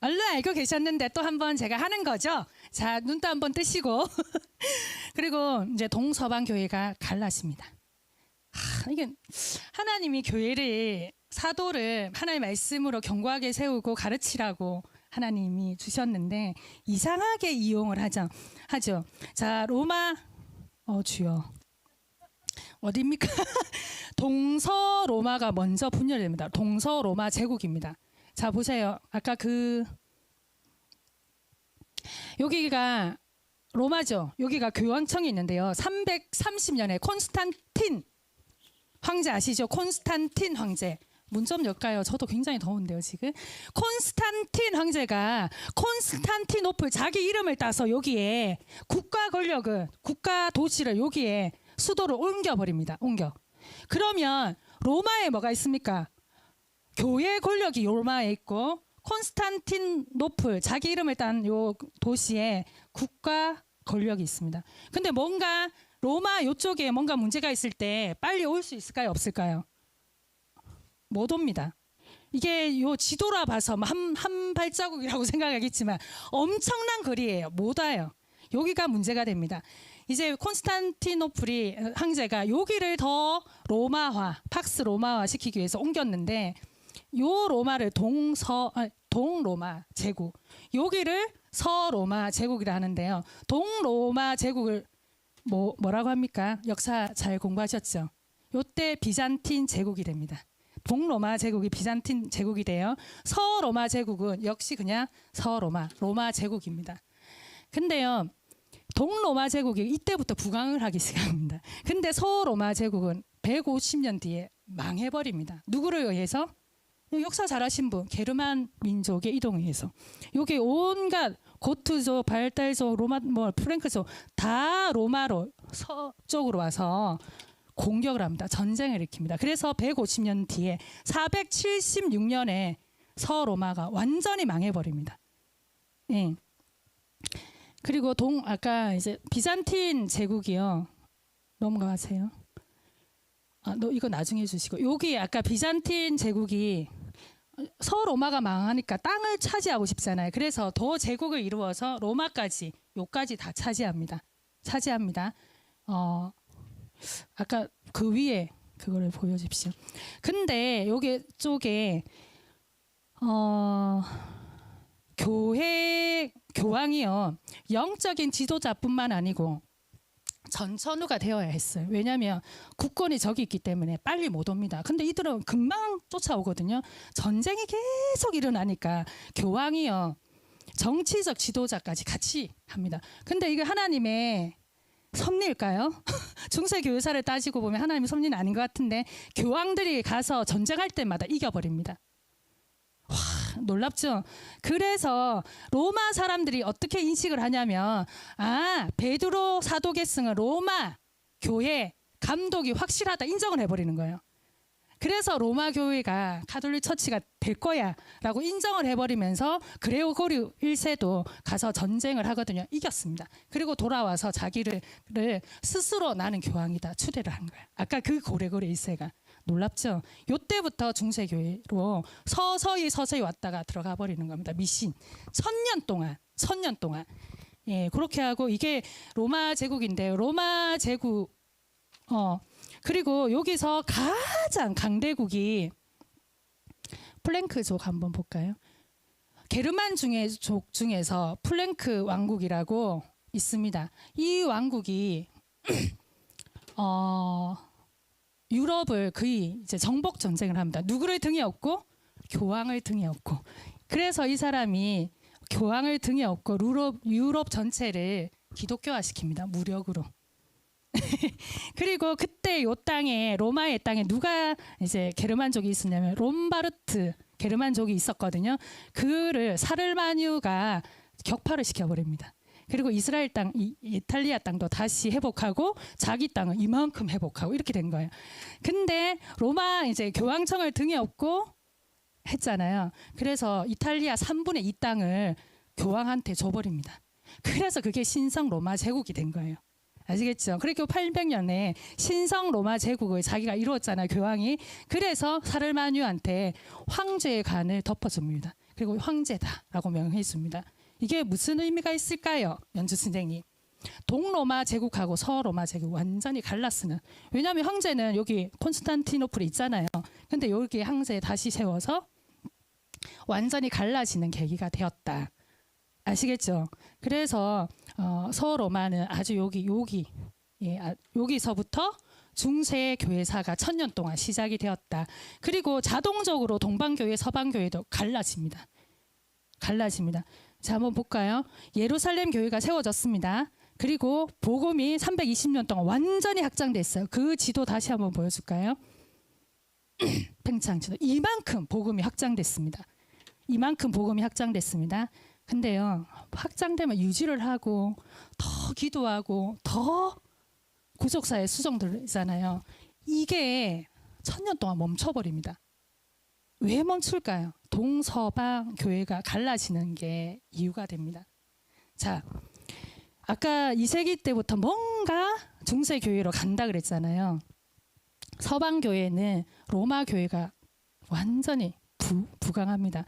원래 알고 계셨는데 또 한번 제가 하는 거죠. 자, 눈도 한번 뜨시고 그리고 이제 동서방 교회가 갈라집니다. 이게 하나님이 교회를 사도를 하나님의 말씀으로 견고하게 세우고 가르치라고 하나님이 주셨는데 이상하게 이용을 하죠. 자, 로마 주여 어디입니까? 동서로마가 먼저 분열됩니다. 동서로마 제국입니다. 자, 보세요. 아까 여기가 로마죠. 여기가 교황청이 있는데요. 330년에 콘스탄틴 황제 아시죠? 콘스탄틴 황제. 문 좀 열까요? 저도 굉장히 더운데요, 지금. 콘스탄틴 황제가 콘스탄티노플 자기 이름을 따서 여기에 국가 권력을, 국가 도시를 여기에 수도를 옮겨버립니다. 그러면 로마에 뭐가 있습니까? 교회 권력이 로마에 있고 콘스탄티노플 자기 이름을 딴 요 도시에 국가 권력이 있습니다. 근데 뭔가 로마 요쪽에 뭔가 문제가 있을 때 빨리 올 수 있을까요? 없을까요? 못 옵니다. 이게 요 지도라 봐서 한 발자국이라고 생각하겠지만 엄청난 거리예요. 못 와요. 여기가 문제가 됩니다. 이제 콘스탄티노플이 황제가 여기를 더 로마화, 팍스 로마화 시키기 위해서 옮겼는데 요 로마를 동로마 제국, 여기를 서로마 제국이라 하는데요. 동로마 제국을 뭐라고 합니까? 역사 잘 공부하셨죠? 요때 비잔틴 제국이 됩니다. 동로마 제국이 비잔틴 제국이 돼요. 서로마 제국은 역시 그냥 로마 제국입니다. 근데요, 동로마 제국이 이때부터 부강을 하기 시작합니다. 근데 서로마 제국은 150년 뒤에 망해버립니다. 누구를 의해서? 역사 잘하신 분, 게르만 민족의 이동에 의해서. 여기 온갖 고트족, 발달족, 로마, 프랭크족 다 로마로 서쪽으로 와서 공격을 합니다. 전쟁을 일으킵니다. 그래서 150년 뒤에 476년에 서로마가 완전히 망해버립니다. 예. 그리고 아까 이제 비잔틴 제국이요. 넘어가세요. 이거 나중에 주시고, 여기 아까 비잔틴 제국이 서로마가 망하니까 땅을 차지하고 싶잖아요. 그래서 더 제국을 이루어서 로마까지 요까지 다 차지합니다. 아까 그 위에 그거를 보여주십시오. 근데 여기 쪽에 교황이요, 영적인 지도자뿐만 아니고 전천후가 되어야 했어요. 왜냐하면 국권이 저기 있기 때문에 빨리 못 옵니다. 근데 이들은 금방 쫓아오거든요. 전쟁이 계속 일어나니까 교황이요, 정치적 지도자까지 같이 합니다. 근데 이게 하나님의 섭리일까요? 중세 교회사를 따지고 보면 하나님의 섭리는 아닌 것 같은데 교황들이 가서 전쟁할 때마다 이겨버립니다. 와, 놀랍죠? 그래서 로마 사람들이 어떻게 인식을 하냐면, 베드로 사도 계승은 로마 교회 감독이 확실하다 인정을 해버리는 거예요. 그래서 로마 교회가 카톨릭 처치가 될 거야 라고 인정을 해버리면서 그레고리 1세도 가서 전쟁을 하거든요. 이겼습니다. 그리고 돌아와서 자기를 스스로 나는 교황이다 추대를 한 거예요. 아까 그 그레고리 1세가. 놀랍죠? 요때부터 중세교회로 서서히 왔다가 들어가 버리는 겁니다. 미신. 1000년 동안. 예, 그렇게 하고, 이게 로마 제국인데요. 로마 제국, 그리고 여기서 가장 강대국이 플랭크족 한번 볼까요? 게르만 족 중에서 플랭크 왕국이라고 있습니다. 이 왕국이 유럽을 거의 이제 정복 전쟁을 합니다. 누구를 등에 업고? 교황을 등에 업고. 그래서 이 사람이 교황을 등에 업고 유럽 전체를 기독교화 시킵니다. 무력으로. 그리고 그때 요 땅에, 로마의 땅에 누가 이제 게르만족이 있었냐면 롬바르트 게르만족이 있었거든요. 그를 사르마뉴가 격파를 시켜버립니다. 그리고 이스라엘 땅, 이탈리아 땅도 다시 회복하고 자기 땅은 이만큼 회복하고 이렇게 된 거예요. 근데 로마 이제 교황청을 등에 업고 했잖아요. 그래서 이탈리아 3분의 2 땅을 교황한테 줘버립니다. 그래서 그게 신성 로마 제국이 된 거예요. 아시겠죠? 그리고 800년에 신성 로마 제국을 자기가 이루었잖아요, 교황이. 그래서 사르마뉴한테 황제의 관을 덮어줍니다. 그리고 황제다라고 명해줍니다. 이게 무슨 의미가 있을까요? 연주 선생님. 동로마 제국하고 서로마 제국 완전히 갈랐으면. 왜냐하면 황제는 여기 콘스탄티노플에 있잖아요. 근데 여기 황제 다시 세워서 완전히 갈라지는 계기가 되었다. 아시겠죠? 그래서 서로마는 아주 여기서부터 중세 교회사가 1000년 동안 시작이 되었다. 그리고 자동적으로 동방교회, 서방교회도 갈라집니다. 자, 한번 볼까요? 예루살렘 교회가 세워졌습니다. 그리고 복음이 320년 동안 완전히 확장됐어요. 그 지도 다시 한번 보여줄까요? 팽창 지도. 이만큼 복음이 확장됐습니다. 근데요, 확장되면 유지를 하고 더 기도하고 더 구속사에 수정되잖아요. 이게 1000년 동안 멈춰버립니다. 왜 멈출까요? 동서방 교회가 갈라지는 게 이유가 됩니다. 자, 아까 2세기 때부터 뭔가 중세 교회로 간다 그랬잖아요. 서방 교회는 로마 교회가 완전히 부강합니다.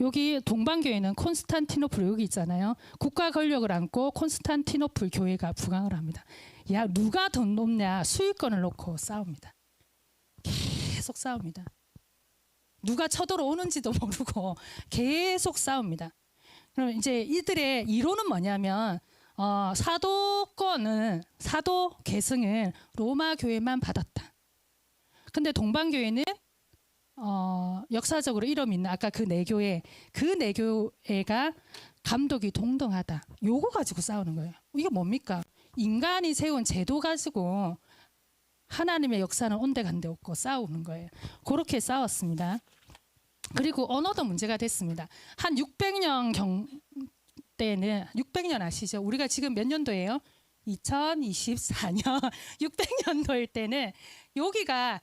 여기 동방교회는 콘스탄티노플 여기 있잖아요. 국가 권력을 안고 콘스탄티노플 교회가 부강을 합니다. 야, 누가 더 높냐 수익권을 놓고 싸웁니다. 계속 싸웁니다. 누가 쳐들어오는지도 모르고 계속 싸웁니다. 그럼 이제 이들의 이론은 뭐냐면 사도 계승은 로마 교회만 받았다. 근데 동방교회는 역사적으로 이름이 있는 아까 그 내교회가 감독이 동등하다. 요거 가지고 싸우는 거예요. 이게 뭡니까? 인간이 세운 제도 가지고 하나님의 역사는 온데간데 없고 싸우는 거예요. 그렇게 싸웠습니다. 그리고 언어도 문제가 됐습니다. 한 600년 때는 600년 아시죠? 우리가 지금 몇 년도예요? 2024년 600년도일 때는 여기가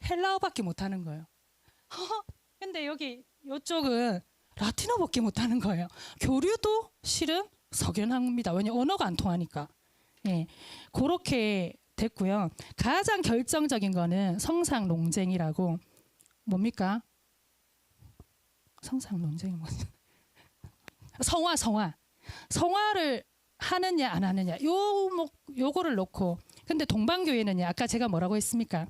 헬라어밖에 못하는 거예요. 근데 이쪽은 라틴어밖에 못하는 거예요. 교류도 실은 석연합니다. 왜냐하면 언어가 안 통하니까. 예, 그렇게 됐고요. 가장 결정적인 거는 성상 논쟁이라고 뭡니까? 성상 논쟁이 뭐지? 성화를 하느냐 안 하느냐 요거를 놓고, 근데 동방교회는요, 아까 제가 뭐라고 했습니까?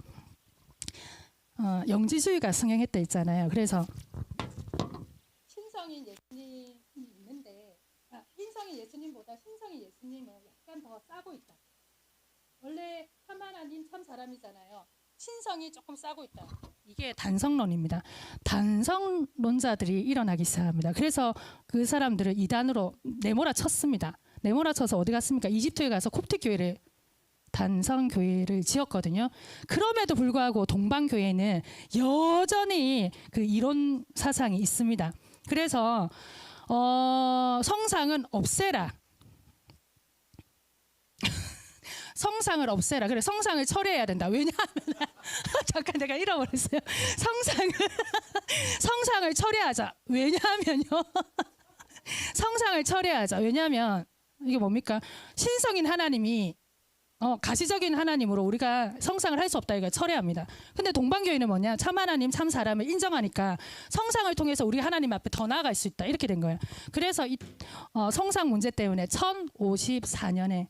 영지주의가 승행했다 있잖아요. 그래서 신성인 예수님이 있는데, 흰성인 예수님보다 신성인 예수님은 약간 더 싸고 있다. 원래 참 하나님 참 사람이잖아요. 신성이 조금 싸고 있다. 이게 단성론입니다. 단성론자들이 일어나기 시작합니다. 그래서 그 사람들을 이단으로 내몰아 쳤습니다. 내몰아 쳐서 어디 갔습니까? 이집트에 가서 콥틱 교회를, 단성교회를 지었거든요. 그럼에도 불구하고 동방교회는 여전히 그 이론 사상이 있습니다. 그래서 성상은 없애라. 성상을 없애라. 그래, 성상을 철회해야 된다. 왜냐하면 잠깐 내가 잃어버렸어요. 성상을 철회하자. 왜냐하면요. 성상을 철회하자. 왜냐하면 이게 뭡니까? 신성인 하나님이 가시적인 하나님으로 우리가 성상을 할 수 없다. 이거 철회합니다. 근데 동방교회는 뭐냐? 참 하나님, 참 사람을 인정하니까 성상을 통해서 우리 하나님 앞에 더 나아갈 수 있다. 이렇게 된 거예요. 그래서 이 성상 문제 때문에 1054년에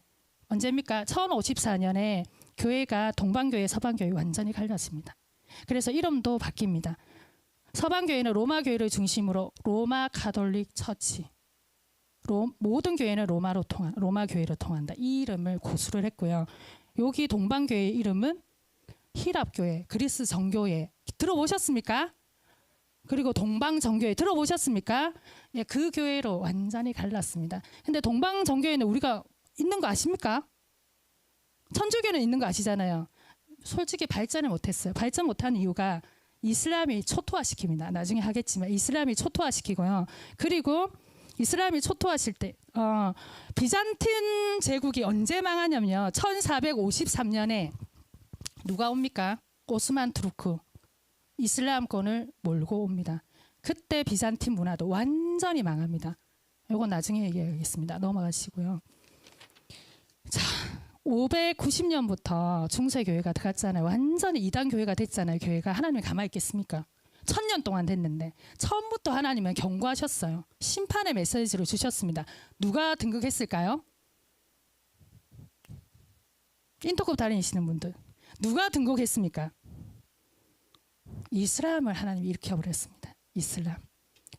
언제입니까? 1054년에 교회가 동방교회, 서방교회 완전히 갈렸습니다. 그래서 이름도 바뀝니다. 서방교회는 로마교회를 중심으로 로마 가톨릭 처치, 모든 교회는 로마교회로 통한다. 이 이름을 고수를 했고요. 여기 동방교회의 이름은 히랍교회, 그리스 정교회 들어보셨습니까? 그리고 동방정교회 들어보셨습니까? 예, 그 교회로 완전히 갈랐습니다. 근데 동방정교회는 우리가 있는 거 아십니까? 천주교는 있는 거 아시잖아요. 솔직히 발전을 못했어요. 발전 못한 이유가 이슬람이 초토화시킵니다. 나중에 하겠지만 이슬람이 초토화시키고요. 그리고 이슬람이 초토화실 때 비잔틴 제국이 언제 망하냐면요. 1453년에 누가 옵니까? 오스만 투르크 이슬람권을 몰고 옵니다. 그때 비잔틴 문화도 완전히 망합니다. 이건 나중에 얘기하겠습니다. 넘어가시고요. 자, 590년부터 중세교회가 들어갔잖아요. 완전히 이단 교회가 됐잖아요. 교회가 하나님이 가만히 있겠습니까? 1000년 동안 됐는데 처음부터 하나님은 경고하셨어요. 심판의 메시지를 주셨습니다. 누가 등극했을까요? 인터컵 달인이시는 분들 누가 등극했습니까? 이슬람을 하나님이 일으켜버렸습니다. 이슬람.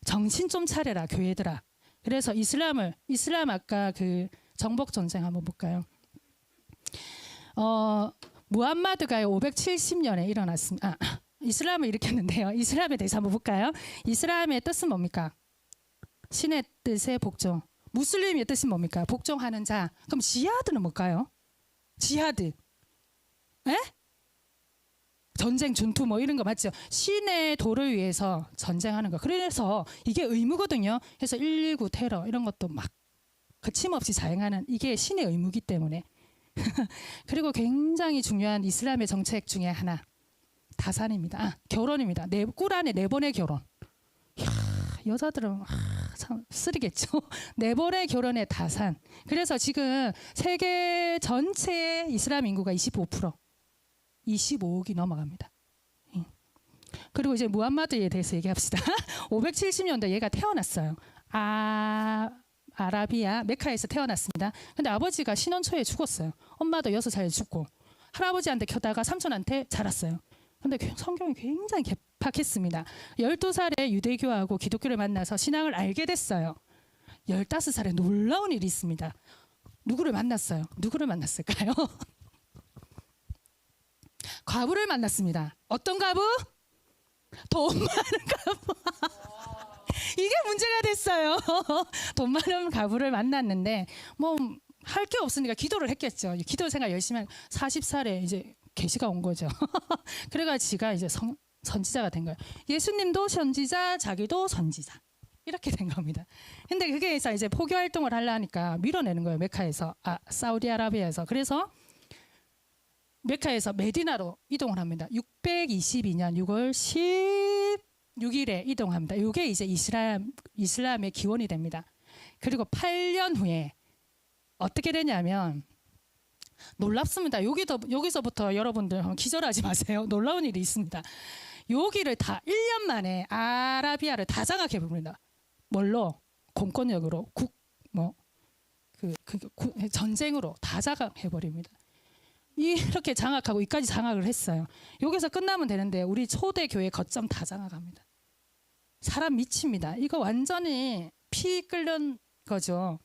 정신 좀 차려라 교회들아. 그래서 이슬람 아까 그 정복 전쟁 한번 볼까요? 무함마드가 570년에 일어났습니다. 이슬람을 일으켰는데요. 이슬람에 대해서 한번 볼까요? 이슬람의 뜻은 뭡니까? 신의 뜻에 복종. 무슬림의 뜻이 뭡니까? 복종하는 자. 그럼 지하드는 뭘까요? 지하드. 에? 전쟁, 전투 뭐 이런 거 맞죠? 신의 도를 위해서 전쟁하는 거. 그래서 이게 의무거든요. 그래서 119 테러 이런 것도 막 거침없이 자행하는 이게 신의 의무기 때문에. 그리고 굉장히 중요한 이슬람의 정책 중에 하나 다산입니다. 결혼입니다. 꾸란에 4번의 결혼. 이야, 여자들은 참 쓰리겠죠. 4번의 결혼의 다산. 그래서 지금 세계 전체의 이슬람 인구가 25억이 넘어갑니다. 그리고 이제 무함마드에 대해서 얘기합시다. 570년대 얘가 태어났어요. 아라비아 메카에서 태어났습니다. 근데 아버지가 신혼 초에 죽었어요. 엄마도 6살에 죽고 할아버지한테 켜다가 삼촌한테 자랐어요. 근데 성경이 굉장히 개팍했습니다. 12살에 유대교하고 기독교를 만나서 신앙을 알게 됐어요. 15살에 놀라운 일이 있습니다. 누구를 만났을까요? 과부를 만났습니다. 어떤 과부? 돈 많은 과부. 이게 문제가 됐어요. 돈 많은 과부를 만났는데 뭐 할 게 없으니까 기도를 했겠죠. 기도 생활 열심히 한 40살에 이제 계시가 온 거죠. 그래가 지가 이제 선지자가 된 거예요. 예수님도 선지자, 자기도 선지자. 이렇게 된 겁니다. 근데 그게 이제 포교 활동을 하려니까 밀어내는 거예요. 메카에서, 사우디아라비아에서. 그래서 메카에서 메디나로 이동을 합니다. 622년 6월 16일에 이동합니다. 이게 이제 이슬람의 기원이 됩니다. 그리고 8년 후에 어떻게 되냐면 놀랍습니다. 여기서부터 여러분들 기절하지 마세요. 놀라운 일이 있습니다. 여기를 다 1년 만에 아라비아를 다 장악해 버립니다. 뭘로? 공권력으로 전쟁으로 다 장악해 버립니다. 이렇게 장악하고 이까지 장악을 했어요. 여기서 끝나면 되는데 우리 초대 교회 거점 다 장악합니다. 사람 미칩니다. 이거 완전히 피 끓는 거죠.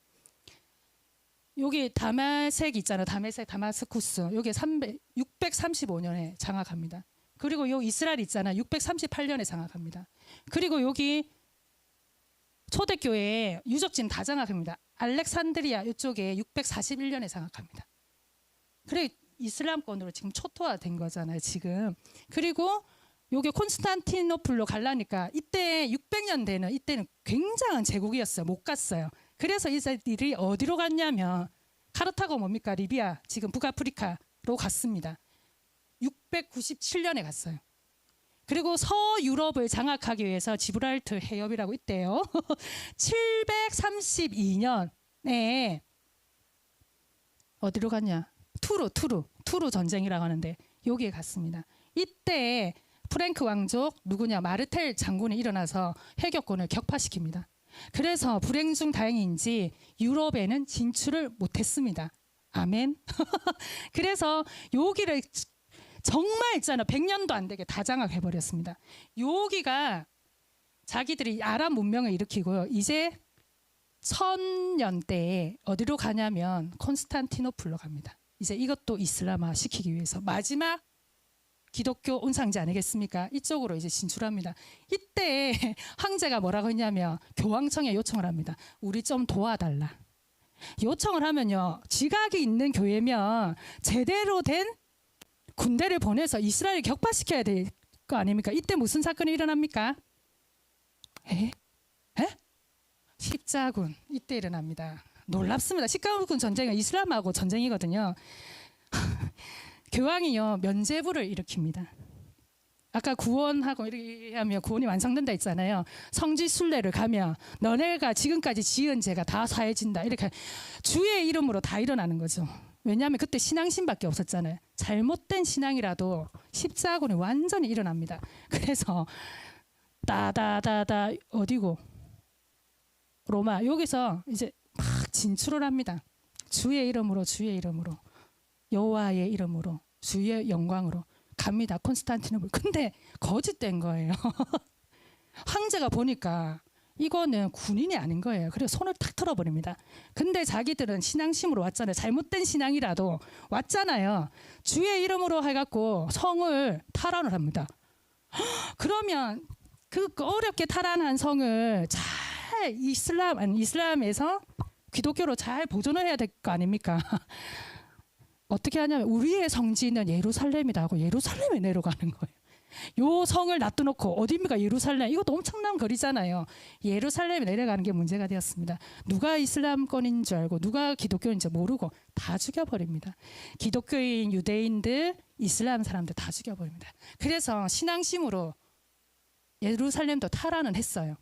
여기 다메섹 있잖아요. 다메섹, 다마스쿠스. 여기 635년에 장악합니다. 그리고 요 이스라엘 있잖아요. 638년에 장악합니다. 그리고 여기 초대교회 유적지 다 장악합니다. 알렉산드리아 이쪽에 641년에 장악합니다. 그래 이슬람권으로 지금 초토화된 거잖아요. 지금. 그리고 요게 콘스탄티노플로 가려니까 이때 600년 되는 이때는 굉장한 제국이었어요. 못 갔어요. 그래서 이들이 어디로 갔냐면 카르타고 뭡니까? 리비아 지금 북아프리카로 갔습니다. 697년에 갔어요. 그리고 서유럽을 장악하기 위해서 지브랄트 해협이라고 있대요. 732년에 어디로 갔냐? 투르 전쟁이라고 하는데 여기에 갔습니다. 이때 프랭크 왕족 누구냐? 마르텔 장군이 일어나서 해격권을 격파시킵니다. 그래서 불행 중 다행인지 유럽에는 진출을 못했습니다. 아멘. 그래서 여기를 정말 있잖아 100년도 안 되게 다 장악해버렸습니다. 여기가 자기들이 아랍 문명을 일으키고요. 이제 1000년대에 어디로 가냐면 콘스탄티노플로 갑니다. 이제 이것도 이슬람화 시키기 위해서 마지막 기독교 온상지 아니겠습니까? 이쪽으로 이제 진출합니다. 이때 황제가 뭐라고 했냐면 교황청에 요청을 합니다. 우리 좀 도와달라. 요청을 하면요. 지각이 있는 교회면 제대로 된 군대를 보내서 이스라엘을 격파시켜야 될 거 아닙니까? 이때 무슨 사건이 일어납니까? 십자군 이때 일어납니다. 놀랍습니다. 십자군 전쟁은 이슬람하고 전쟁이거든요. 교황이요 면죄부를 일으킵니다. 아까 구원하고 이렇게 하면 구원이 완성된다 했잖아요. 성지 순례를 가면 너네가 지금까지 지은 죄가 다 사해진다. 이렇게 주의 이름으로 다 일어나는 거죠. 왜냐하면 그때 신앙심밖에 없었잖아요. 잘못된 신앙이라도 십자군이 완전히 일어납니다. 그래서 따다다다 어디고 로마 여기서 이제 막 진출을 합니다. 주의 이름으로 여호와의 이름으로 주의 영광으로 갑니다. 콘스탄티노플. 근데 거짓된 거예요. 황제가 보니까 이거는 군인이 아닌 거예요. 그래서 손을 탁 털어버립니다. 근데 자기들은 신앙심으로 왔잖아요. 잘못된 신앙이라도 왔잖아요. 주의 이름으로 해갖고 성을 탈환을 합니다. 그러면 그 어렵게 탈환한 성을 잘 이슬람에서 기독교로 잘 보존을 해야 될 거 아닙니까? 어떻게 하냐면 우리의 성지는 예루살렘이다 하고 예루살렘에 내려가는 거예요. 요 성을 놔둬놓고 어디입니까? 예루살렘. 이것도 엄청난 거리잖아요. 예루살렘에 내려가는 게 문제가 되었습니다. 누가 이슬람권인 줄 알고 누가 기독교인지 모르고 다 죽여버립니다. 기독교인, 유대인들, 이슬람 사람들 다 죽여버립니다. 그래서 신앙심으로 예루살렘도 탈환은 했어요.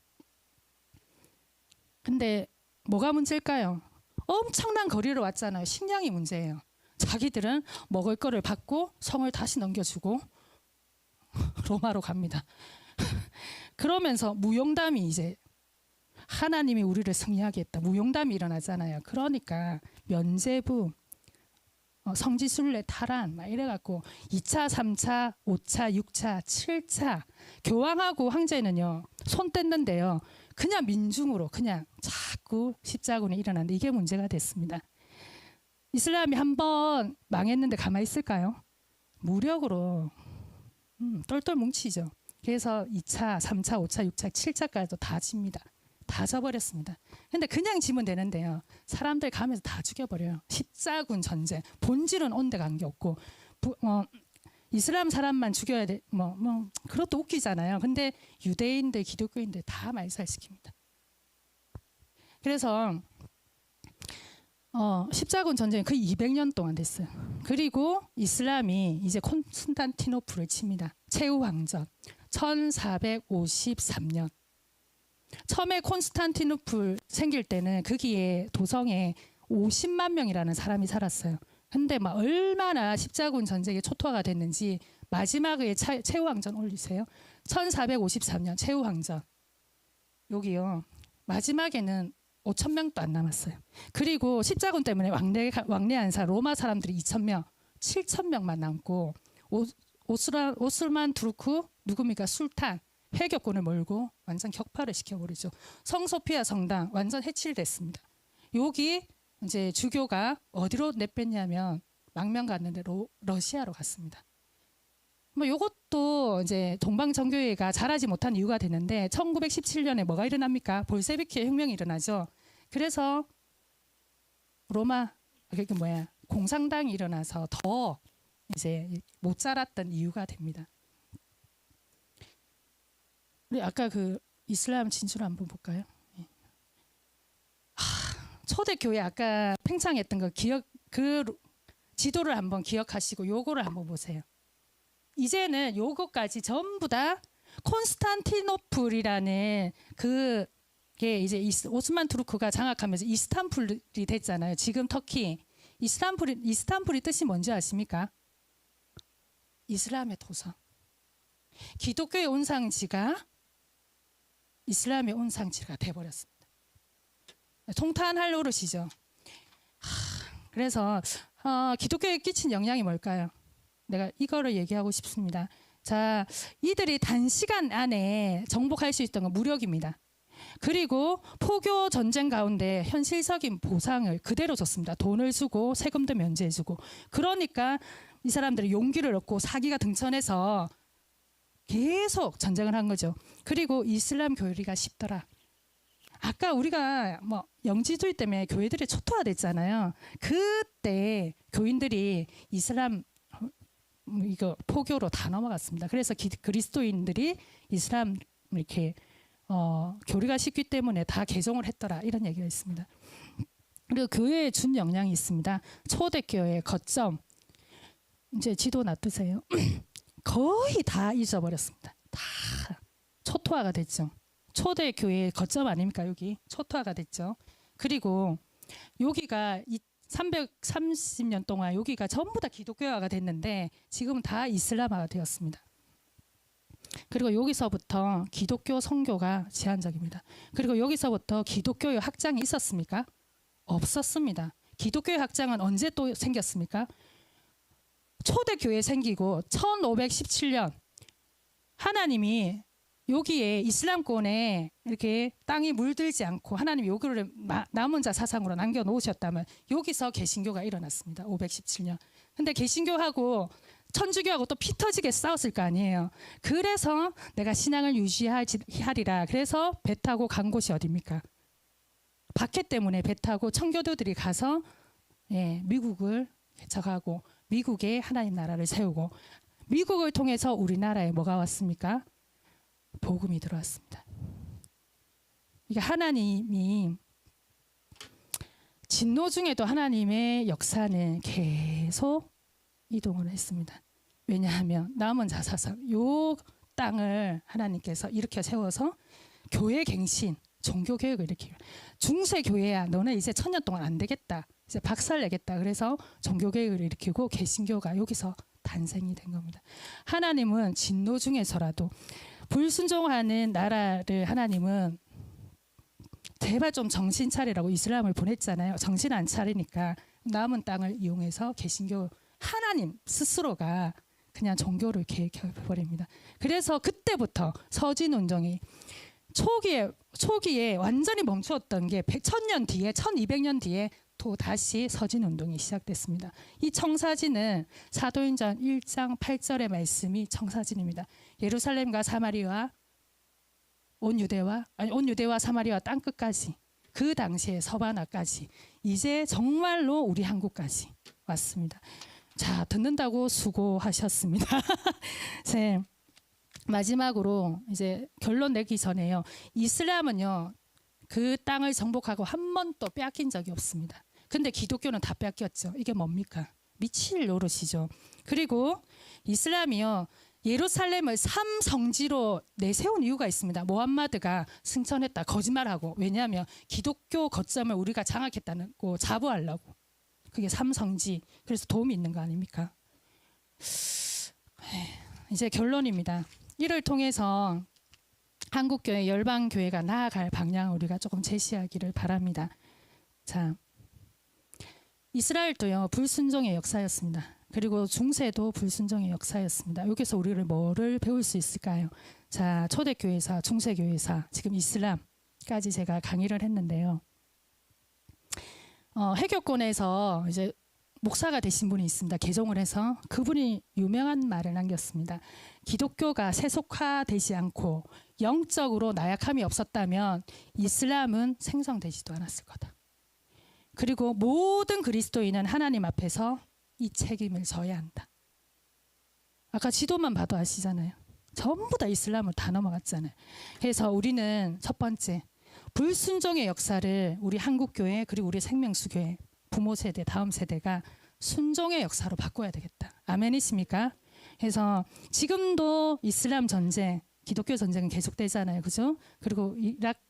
근데 뭐가 문제일까요? 엄청난 거리로 왔잖아요. 식량이 문제예요. 자기들은 먹을 거를 받고 성을 다시 넘겨주고 로마로 갑니다. 그러면서 무용담이 이제 하나님이 우리를 승리하게 했다. 무용담이 일어나잖아요. 그러니까 면죄부, 성지순례 탈환 막 이래갖고 2차, 3차, 5차, 6차, 7차 교황하고 황제는요. 손 뗐는데요. 그냥 민중으로 그냥 자꾸 십자군이 일어났는데 이게 문제가 됐습니다. 이슬람이 한번 망했는데 가만히 있을까요? 무력으로 똘똘 뭉치죠. 그래서 2차, 3차, 5차, 6차, 7차까지도 다 집니다. 다 져버렸습니다. 근데 그냥 지면 되는데요. 사람들 가면서 다 죽여버려요. 십자군 전쟁. 본질은 온데 관계없고 이슬람 사람만 죽여야 돼. 그것도 웃기잖아요. 근데 유대인들, 기독교인들 다 말살시킵니다. 그래서 십자군 전쟁이 거의 200년 동안 됐어요. 그리고 이슬람이 이제 콘스탄티노플을 칩니다. 최후 왕전 1453년. 처음에 콘스탄티노플 생길 때는 거기에 도성에 50만 명이라는 사람이 살았어요. 근데 막 얼마나 십자군 전쟁에 초토화가 됐는지 마지막에 최후왕전 올리세요. 1453년 최후왕전. 여기요. 마지막에는 5천 명도 안 남았어요. 그리고 십자군 때문에 왕래한 로마 사람들이 2천 명, 7천 명만 남고 오스만 투르크 누굽니까? 술탄 회격군을 몰고 완전 격파를 시켜버리죠. 성소피아 성당 완전 해칠됐습니다. 여기 이제 주교가 어디로 내뺐냐면 망명 갔는데 러시아로 갔습니다. 뭐 이것도 이제 동방정교회가 잘하지 못한 이유가 되는데 1917년에 뭐가 일어납니까? 볼셰비키 혁명이 일어나죠. 그래서 로마 그게 뭐야 공산당이 일어나서 더 이제 못 자랐던 이유가 됩니다. 우리 아까 그 이슬람 진출 한번 볼까요? 초대교회 아까 팽창했던 거 그 지도를 한번 기억하시고 요거를 한번 보세요. 이제는 요거까지 전부 다 콘스탄티노플이라는 그게 이제 오스만 투르크가 장악하면서 이스탄불이 됐잖아요. 지금 터키 이스탄불이 뜻이 뭔지 아십니까? 이슬람의 도성. 기독교의 온상지가 이슬람의 온상지가 돼버렸습니다. 통탄할 노릇이죠. 그래서 기독교에 끼친 영향이 뭘까요? 내가 이거를 얘기하고 싶습니다. 자, 이들이 단시간 안에 정복할 수 있던 건 무력입니다. 그리고 포교 전쟁 가운데 현실적인 보상을 그대로 줬습니다. 돈을 주고 세금도 면제해주고. 그러니까 이 사람들이 용기를 얻고 사기가 등천해서 계속 전쟁을 한 거죠. 그리고 이슬람 교리가 쉽더라. 아까 우리가 뭐 영지주의 때문에 교회들이 초토화됐잖아요. 그때 교인들이 이슬람 이거 포교로 다 넘어갔습니다. 그래서 그리스도인들이 이슬람 이렇게 교리가 쉽기 때문에 다 개종을 했더라 이런 얘기가 있습니다. 그리고 교회에 준 영향이 있습니다. 초대교회 거점 이제 지도 놔두세요. 거의 다 잊어버렸습니다. 다 초토화가 됐죠. 초대교회 거점 아닙니까? 여기 초토화가 됐죠. 그리고 여기가 330년 동안 여기가 전부 다 기독교화가 됐는데 지금은 다 이슬람화가 되었습니다. 그리고 여기서부터 기독교 선교가 제한적입니다. 그리고 여기서부터 기독교의 확장이 있었습니까? 없었습니다. 기독교의 확장은 언제 또 생겼습니까? 초대교회 생기고 1517년 하나님이 여기에 이슬람권에 이렇게 땅이 물들지 않고 하나님이 여기를 남은 자 사상으로 남겨놓으셨다면 여기서 개신교가 일어났습니다. 517년. 근데 개신교하고 천주교하고 또 피 터지게 싸웠을 거 아니에요. 그래서 내가 신앙을 유지하리라. 그래서 배 타고 간 곳이 어디입니까? 박해 때문에 배 타고 청교도들이 가서 미국을 개척하고 미국에 하나님 나라를 세우고 미국을 통해서 우리나라에 뭐가 왔습니까? 복음이 들어왔습니다. 이게 하나님이 진노 중에도 하나님의 역사는 계속 이동을 했습니다. 왜냐하면 남은 자사상 요 땅을 하나님께서 일으켜 세워서 교회 갱신, 종교 개혁을 일으키고 중세 교회야 너는 이제 1000년 동안 안 되겠다. 이제 박살 내겠다. 그래서 종교 개혁을 일으키고 개신교가 여기서 탄생이 된 겁니다. 하나님은 진노 중에서라도 불순종하는 나라를 하나님은 제발 좀 정신 차리라고 이슬람을 보냈잖아요. 정신 안 차리니까 남은 땅을 이용해서 개신교 하나님 스스로가 그냥 종교를 개혁해버립니다. 그래서 그때부터 서진운동이 초기에 완전히 멈추었던 게 1000년 뒤에 1200년 뒤에 또 다시 서진운동이 시작됐습니다. 이 청사진은 사도행전 1장 8절의 말씀이 청사진입니다. 예루살렘과 사마리아 온 유대와 사마리아 땅끝까지 그 당시에 서바나까지 이제 정말로 우리 한국까지 왔습니다. 자, 듣는다고 수고하셨습니다. 네, 마지막으로 이제 결론 내기 전에요. 이슬람은요 그 땅을 정복하고 한 번도 빼앗긴 적이 없습니다. 근데 기독교는 다 뺏겼죠. 이게 뭡니까? 미칠 노릇이죠. 그리고 이슬람이요 예루살렘을 삼성지로 내세운 이유가 있습니다. 모함마드가 승천했다 거짓말하고 왜냐하면 기독교 거점을 우리가 장악했다는 거 자부하려고 그게 삼성지. 그래서 도움이 있는 거 아닙니까? 이제 결론입니다. 이를 통해서 한국교회, 열방교회가 나아갈 방향을 우리가 조금 제시하기를 바랍니다. 자, 이스라엘도요, 불순종의 역사였습니다. 그리고 중세도 불순종의 역사였습니다. 여기서 우리를 뭐를 배울 수 있을까요? 자, 초대교회사, 중세교회사, 지금 이슬람까지 제가 강의를 했는데요. 해교권에서 이제 목사가 되신 분이 있습니다. 개종을 해서 그분이 유명한 말을 남겼습니다. 기독교가 세속화되지 않고 영적으로 나약함이 없었다면 이슬람은 생성되지도 않았을 거다. 그리고 모든 그리스도인은 하나님 앞에서 이 책임을 져야 한다. 아까 지도만 봐도 아시잖아요. 전부 다 이슬람을 다 넘어갔잖아요. 그래서 우리는 첫 번째, 불순종의 역사를 우리 한국교회 그리고 우리 생명수교회 부모 세대, 다음 세대가 순종의 역사로 바꿔야 되겠다. 아멘이십니까? 그래서 지금도 이슬람 전쟁, 기독교 전쟁은 계속되잖아요. 그죠? 그리고 이락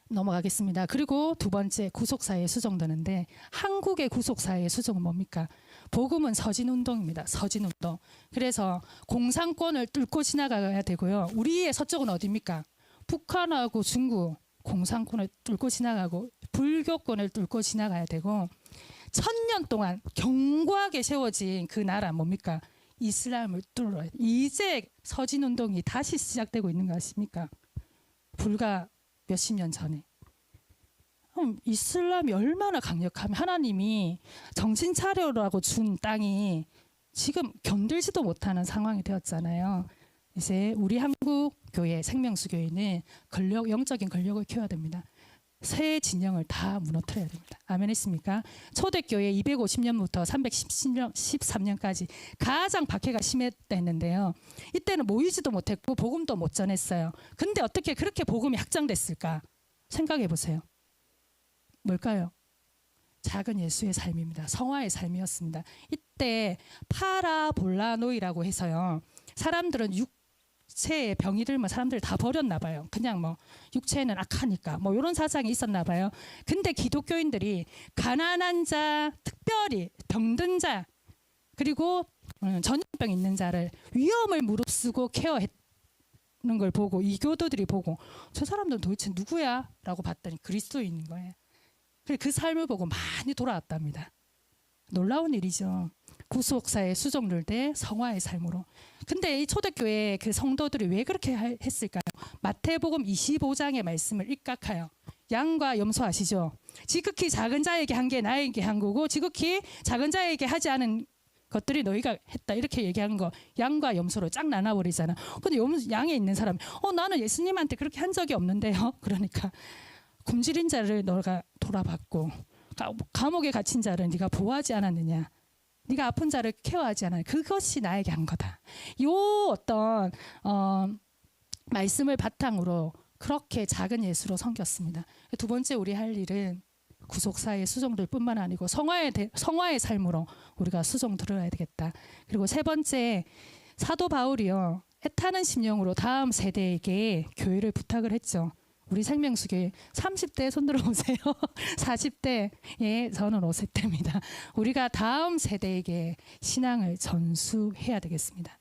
넘어가겠습니다. 그리고 두 번째, 구속사회에 수정되는데 한국의 구속사회의 수정은 뭡니까? 복음은 서진운동입니다. 서진운동. 그래서 공산권을 뚫고 지나가야 되고요. 우리의 서쪽은 어디입니까? 북한하고 중국 공산권을 뚫고 지나가고 불교권을 뚫고 지나가야 되고 1000년 동안 견고하게 세워진 그 나라 뭡니까? 이슬람을 뚫어야 돼. 이제 서진운동이 다시 시작되고 있는 거 아십니까? 불과 몇십 년 전에. 이슬람이 얼마나 강력하면 하나님이 정신 차려라고 준 땅이 지금 견딜지도 못하는 상황이 되었잖아요. 이제 우리 한국 교회 생명수교회는 영적인 권력을 키워야 됩니다. 새 진영을 다 무너뜨려야 됩니다. 아멘 했습니까? 초대교회 250년부터 313년까지 가장 박해가 심했다는데요. 이때는 모이지도 못했고 복음도 못 전했어요. 근데 어떻게 그렇게 복음이 확장됐을까? 생각해 보세요. 뭘까요? 작은 예수의 삶입니다. 성화의 삶이었습니다. 이때 파라볼라노이라고 해서요. 사람들은 육체에 병이 들면 사람들 다 버렸나 봐요. 그냥 뭐 육체는 악하니까 뭐 이런 사상이 있었나 봐요. 근데 기독교인들이 가난한 자, 특별히 병든 자, 그리고 전염병 있는 자를 위험을 무릅쓰고 케어했는 걸 보고 이교도들이 보고 저 사람들은 도대체 누구야? 라고 봤더니 그리스도인인 거예요. 그 삶을 보고 많이 돌아왔답니다. 놀라운 일이죠. 구속사의 수종들 대 성화의 삶으로. 근데 이 초대교회 그 성도들이 왜 그렇게 했을까요? 마태복음 25장의 말씀을 일각하여 양과 염소 아시죠? 지극히 작은 자에게 한 게 나에게 한 거고 지극히 작은 자에게 하지 않은 것들이 너희가 했다 이렇게 얘기한 거 양과 염소로 쫙 나눠버리잖아. 근데 양에 있는 사람이 나는 예수님한테 그렇게 한 적이 없는데요. 그러니까 굶주린 자를 너가 돌아봤고 감옥에 갇힌 자를 네가 보호하지 않았느냐. 네가 아픈 자를 케어하지 않았느냐. 그것이 나에게 한 거다. 요 어떤 말씀을 바탕으로 그렇게 작은 예수로 섬겼습니다. 두 번째 우리 할 일은 구속사의 수종들 뿐만 아니고 성화의 삶으로 우리가 수종 들어야 되겠다. 그리고 세 번째, 사도 바울이요 애타는 심령으로 다음 세대에게 교회를 부탁을 했죠. 우리 생명수교회 30대 손 들어보세요. 40대, 예, 저는 50대입니다. 우리가 다음 세대에게 신앙을 전수해야 되겠습니다.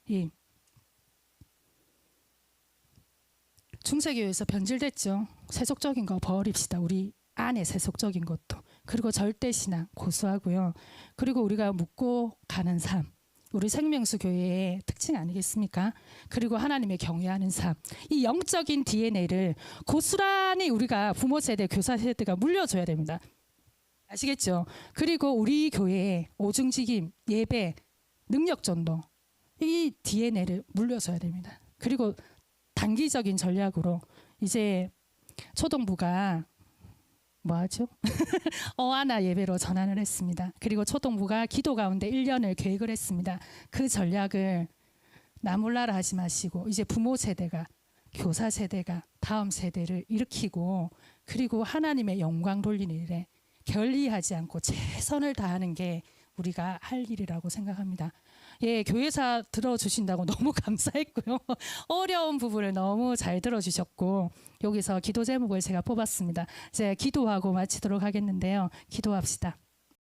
이 중세교회에서 변질됐죠. 세속적인 거 버립시다. 우리 안에 세속적인 것도. 그리고 절대신앙 고수하고요. 그리고 우리가 묻고 가는 삶. 우리 생명수교회의 특징 아니겠습니까? 그리고 하나님의 경외하는 삶. 이 영적인 DNA를 고스란히 우리가 부모 세대, 교사 세대가 물려줘야 됩니다. 아시겠죠? 그리고 우리 교회의 오중직임, 예배, 능력전도 이 DNA를 물려줘야 됩니다. 그리고 단기적인 전략으로 이제 초동부가 뭐하죠? 어하나 예배로 전환을 했습니다. 그리고 초동부가 기도 가운데 1년을 계획을 했습니다. 그 전략을 나몰라라 하지 마시고 이제 부모 세대가 교사 세대가 다음 세대를 일으키고 그리고 하나님의 영광 돌리는 일에 게을리하지 않고 최선을 다하는 게 우리가 할 일이라고 생각합니다. 예, 교회사 들어주신다고 너무 감사했고요. 어려운 부분을 너무 잘 들어주셨고 여기서 기도 제목을 제가 뽑았습니다. 이제 기도하고 마치도록 하겠는데요. 기도합시다.